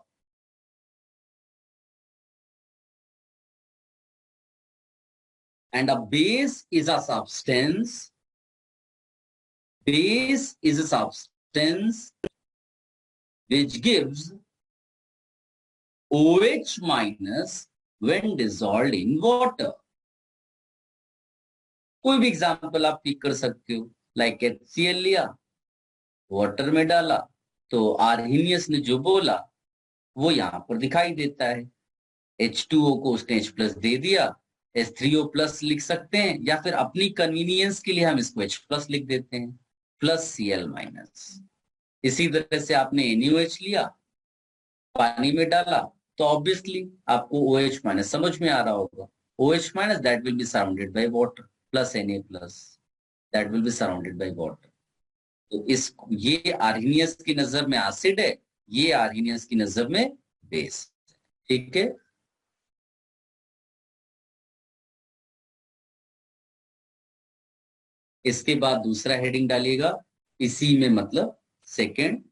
And a base is a substance, base is a substance substance which gives OH minus when dissolved in water. कोई भी example आप pick कर सकते हो, like HCl लिया, water में डाला, तो आर्हीनियस ने जो बोला वो यहां पर दिखाई देता है। H2O को उसने H प्लस दे दिया, H3O प्लस लिख सकते हैं, या फिर अपनी कन्वीनियंस के लिए हम इसको H प्लस लिख देते हैं, प्लस Cl माइनस। इसी तरह से आपने NaOH लिया, पानी में डाला, तो ऑब्वियसली आपको OH माइनस समझ में आ रहा होगा। OH minus that will be surrounded by water, plus Na plus that will be surrounded by water. तो ये आर्हीनियस की नजर में एसिड है, ये आर्हीनियस की नजर में बेस। ठीक है, इसके बाद दूसरा हेडिंग डालिएगा, इसी में मतलब सेकंड।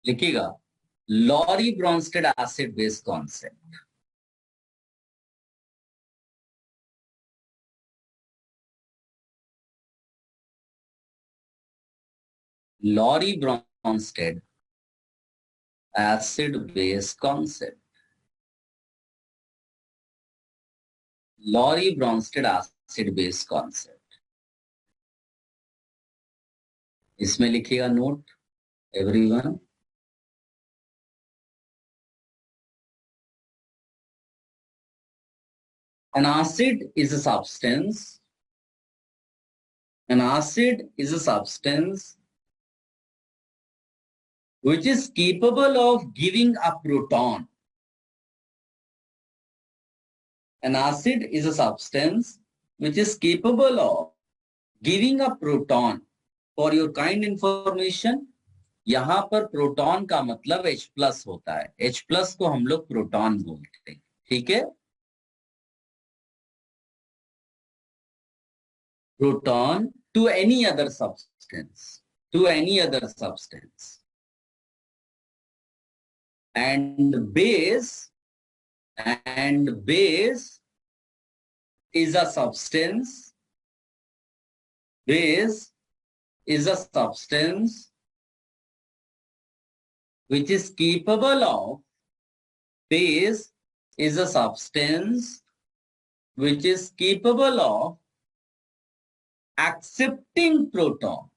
लिखिएगा Lowry Bronsted acid base concept. Lowry Bronsted acid base concept. Lowry Bronsted acid base concept. इसमें लिखिएगा note everyone, an acid is a substance. An acid is a substance which is capable of giving a proton. An acid is a substance which is capable of giving a proton. For your kind information, यहां पर proton का मतलब H plus होता है। H plus को हम लोग proton बोलते हैं। ठीक है, proton to any other substance, and base is a substance, which is capable of, base is a substance which is capable of accepting proton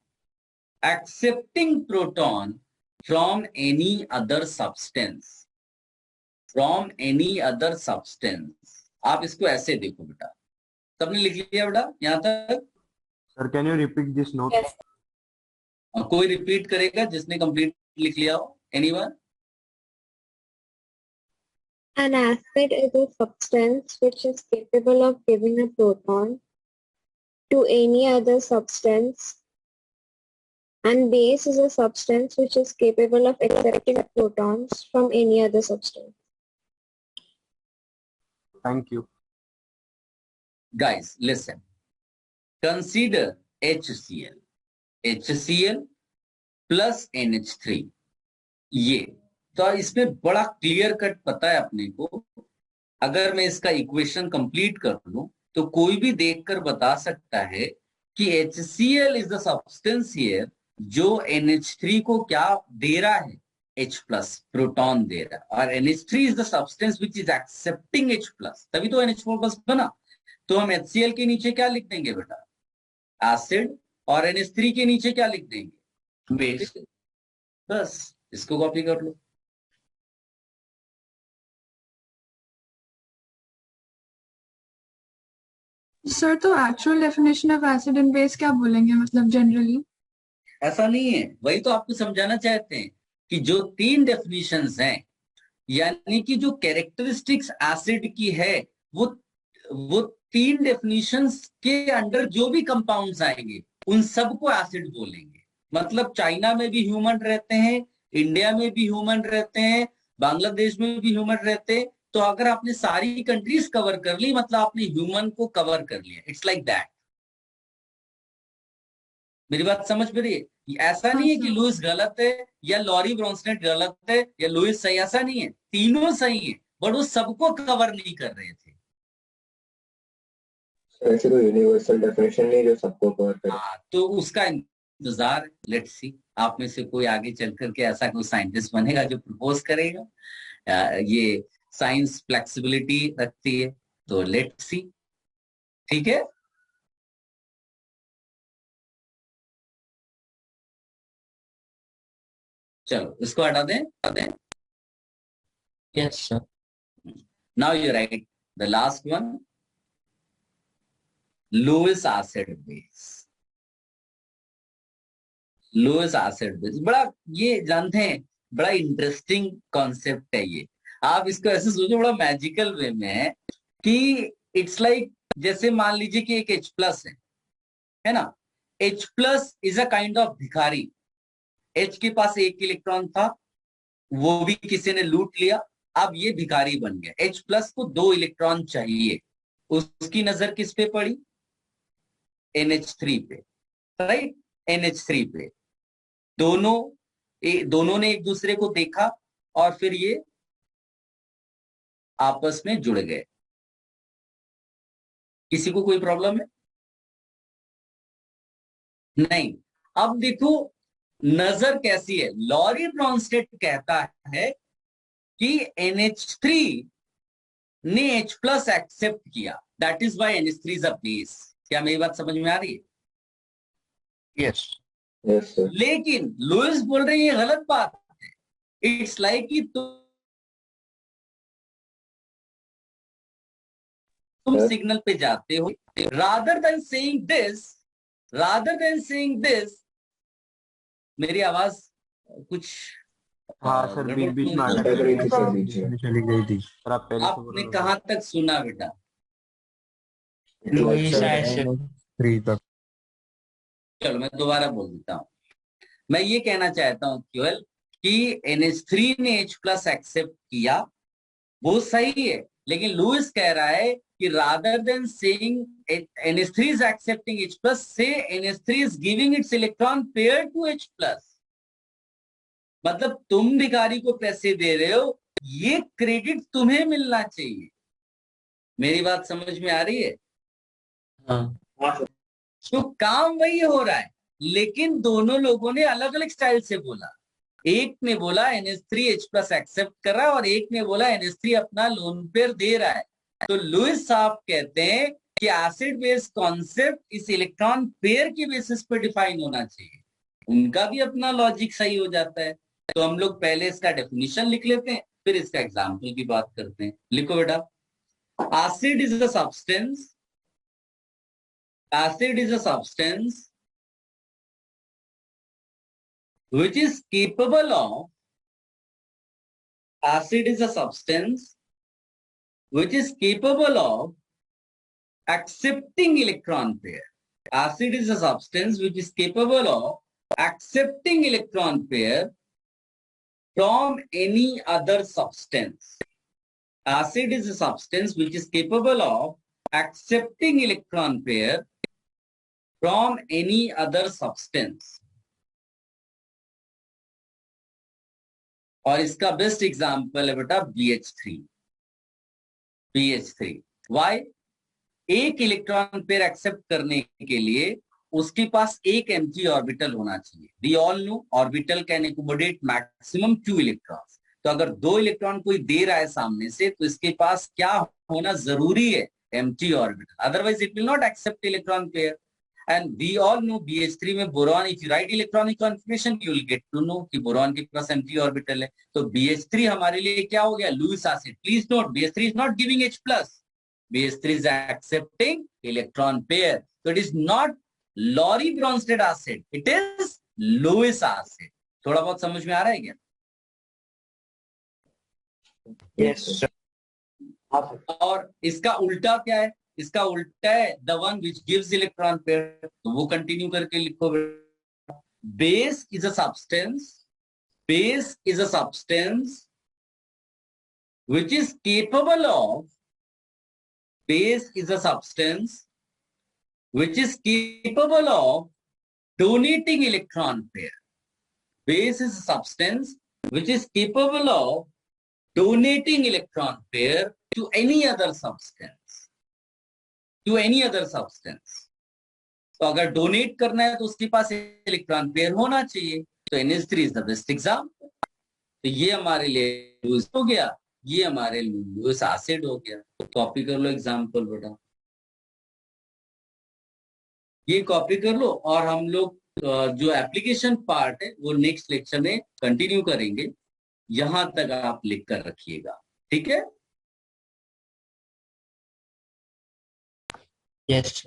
from any other substance, आप इसको ऐसे देखो बेटा, सबने लिख लिया बेटा यहां तक? Sir can you repeat this note? कोई रिपीट करेगा जिसने कंप्लीट लिख लिया हो? Anyone? An acid is a substance which is capable of giving a proton to any other substance, and base is a substance which is capable of accepting protons from any other substance. Thank you. Guys, listen. Consider HCl plus NH3, ये तो इसमें बड़ा clear cut पता है अपने को। अगर मैं इसका इक्वेशन कंप्लीट कर लूं तो कोई भी देखकर बता सकता है कि HCl is the substance here जो NH3 को क्या दे रहा है, H प्लस प्रोटॉन दे रहा है, और NH3 is the substance which is accepting H plus, तभी तो NH4 प्लस बना। तो हम HCl के नीचे क्या लिख देंगे बेटा? एसिड, और NH3 के नीचे क्या लिख देंगे? बेस। बस इसको कॉपी कर लो। सर तो actual definition of acid and base क्या बोलेंगे, मतलब जनरली? ऐसा नहीं है, वही तो आपको समझाना चाहते हैं कि जो 3 डेफिनेशंस हैं, यानी कि जो कैरेक्टरिस्टिक्स एसिड की है वो वो 3 डेफिनेशंस के अंडर जो भी कंपाउंड्स आएंगे उन सबको एसिड बोलेंगे। मतलब चाइना में भी ह्यूमन रहते हैं, इंडिया में भी ह्यूमन रहते हैं, बांग्लादेश में भी ह्यूमन रहते हैं। तो अगर आपने सारी कंट्रीज कवर कर ली मतलब आपने ह्यूमन को कवर कर लिया। It's like that. मेरी बात समझ में रही है? ऐसा नहीं है कि लुइस गलत है या लॉरी ब्रॉन्स्टेड गलत है या लुइस सही, ऐसा नहीं है। तीनों सही है बट वो सबको कवर नहीं कर रहे थे। ऐसे कोई यूनिवर्सल डेफिनेशन नहीं जो सबको कवर करे। तो उसका इंतजार, लेट्स सी। आप में से कोई आगे चल करके ऐसा कोई साइंटिस्ट बनेगा जो प्रपोज करेगा। ये साइंस फ्लेक्सिबिलिटी रखती है, तो लेट्स सी। ठीक है, चलो इसको हटा दें। Yes, sir. Now you write the last one, Lewis acid base. Lewis acid base बड़ा, ये जानते हैं, बड़ा इंटरेस्टिंग कॉन्सेप्ट है ये। आप इसको ऐसे सोचो, बड़ा मैजिकल वे में है कि इट्स लाइक जैसे मान लीजिए कि एक H+ है ना। H+ is a kind of भिखारी। H के पास 1 इलेक्ट्रॉन था, वो भी किसी ने लूट लिया, अब ये भिखारी बन गया। H+ को 2 इलेक्ट्रॉन चाहिए, उसकी नजर किस पे पड़ी? NH3 पे, राइट। NH3 पे दोनों ने एक दूसरे को देखा और फिर ये आपस में जुड़ गए। किसी को कोई प्रॉब्लम है? नहीं। अब देखो नजर कैसी है। लॉरी ब्रॉन्स्टेड कहता है कि NH3 ने H+ एक्सेप्ट किया, that is why NH3 is a base. क्या मेरी बात समझ में आ रही है? Yes. Yes sir. लेकिन लुइस बोल रहे हैं ये गलत बात है। इट्स लाइक कि तुम सिग्नल पे जाते हो, रादर देन सेइंग दिस। मेरी आवाज कुछ हाँ सर, बीच बीच में अटक रही थी सर, बीच में चली गई थी सर। आप पहले से आपने कहां तक सुना बेटा? Louis acid. 3 तक। चलो मैं दोबारा बोल देता हूं। मैं ये कहना चाहता हूं केवल कि NH3 ने H+ एक्सेप्ट किया, वो सही है। लेकिन लुइस कह रहा है कि rather than saying NH3 is accepting H+, say NH3 is giving its electron pair to H+। मतलब तुम भिखारी को पैसे दे रहे हो, ये क्रेडिट तुम्हें मिलना चाहिए। मेरी बात समझ में आ रही है? हाँ। तो काम वही हो रहा है, लेकिन दोनों लोगों ने अलग अलग स्टाइल से बोला। एक ने बोला NH3 H+ एक्सेप्ट कर रहा है और एक ने बोला NH3 अपना लोन पेयर दे रहा है। तो लुइस साहब कहते हैं कि एसिड बेस कॉन्सेप्ट इस इलेक्ट्रॉन पेयर के बेसिस पे डिफाइन होना चाहिए। उनका भी अपना लॉजिक सही हो जाता है। तो हम लोग पहले इसका डेफिनेशन लिख लेते हैं, फिर इसका एग्जाम्पल की बात करते हैं। लिखो बेटा, acid is a substance, acid is a substance which is capable of accepting electron pair. Acid is a substance which is capable of accepting electron pair from any other substance. Acid is a substance which is capable of accepting electron pair from any other substance. और इसका best example है बेटा BH3। Why? एक electron pair accept करने के लिए उसके पास एक एम्प्टी ऑर्बिटल होना चाहिए। We all know orbital can accommodate maximum 2 electrons. तो अगर 2 इलेक्ट्रॉन कोई दे रहा है सामने से, तो इसके पास क्या होना जरूरी है? Empty orbital, otherwise it will not accept electron pair. And we all know BH3 में boron, if you write electronic configuration, you will get to know कि बोरॉन के पास एम्प्टी ऑर्बिटल है। तो BH3 हमारे लिए क्या हो गया? Lewis acid. Please note, BH3 is not giving H+. BH3 is accepting electron pair. So it is not Lorry Bronsted acid, it is Lewis acid. थोड़ा बहुत समझ में आ रहा है क्या? Yes, sir. और इसका उल्टा क्या है? इसका उल्टा है the one which gives electron pair, तो वो कंटिन्यू करके लिखो। Base is a substance, base is a substance which is capable of, base is a substance which is capable of donating electron pair. Base is a substance which is capable of donating electron pair to any other substance, to any other substance. तो अगर donate करना है तो उसके पास electron pair होना चाहिए, तो NH3 is the best example. तो ये हमारे लिए यूज हो गया, ये हमारे लुइस एसिड हो गया। कॉपी कर लो एग्जांपल बेटा, ये कॉपी कर लो और हम लोग जो एप्लीकेशन पार्ट है वो नेक्स्ट लेक्चर में कंटिन्यू करेंगे। यहां तक आप लिख कर रखिएगा, ठीक है? यस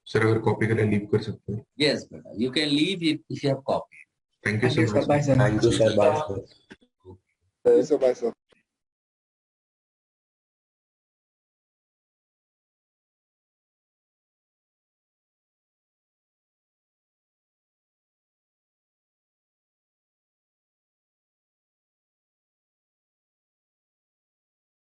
सर अगर कॉपी करें लीव कर सकते हैं? यस बेटा, you can leave if you have copy. Thank you sir. Bye sir. Thank you sir, bye sir. Sir bye sir.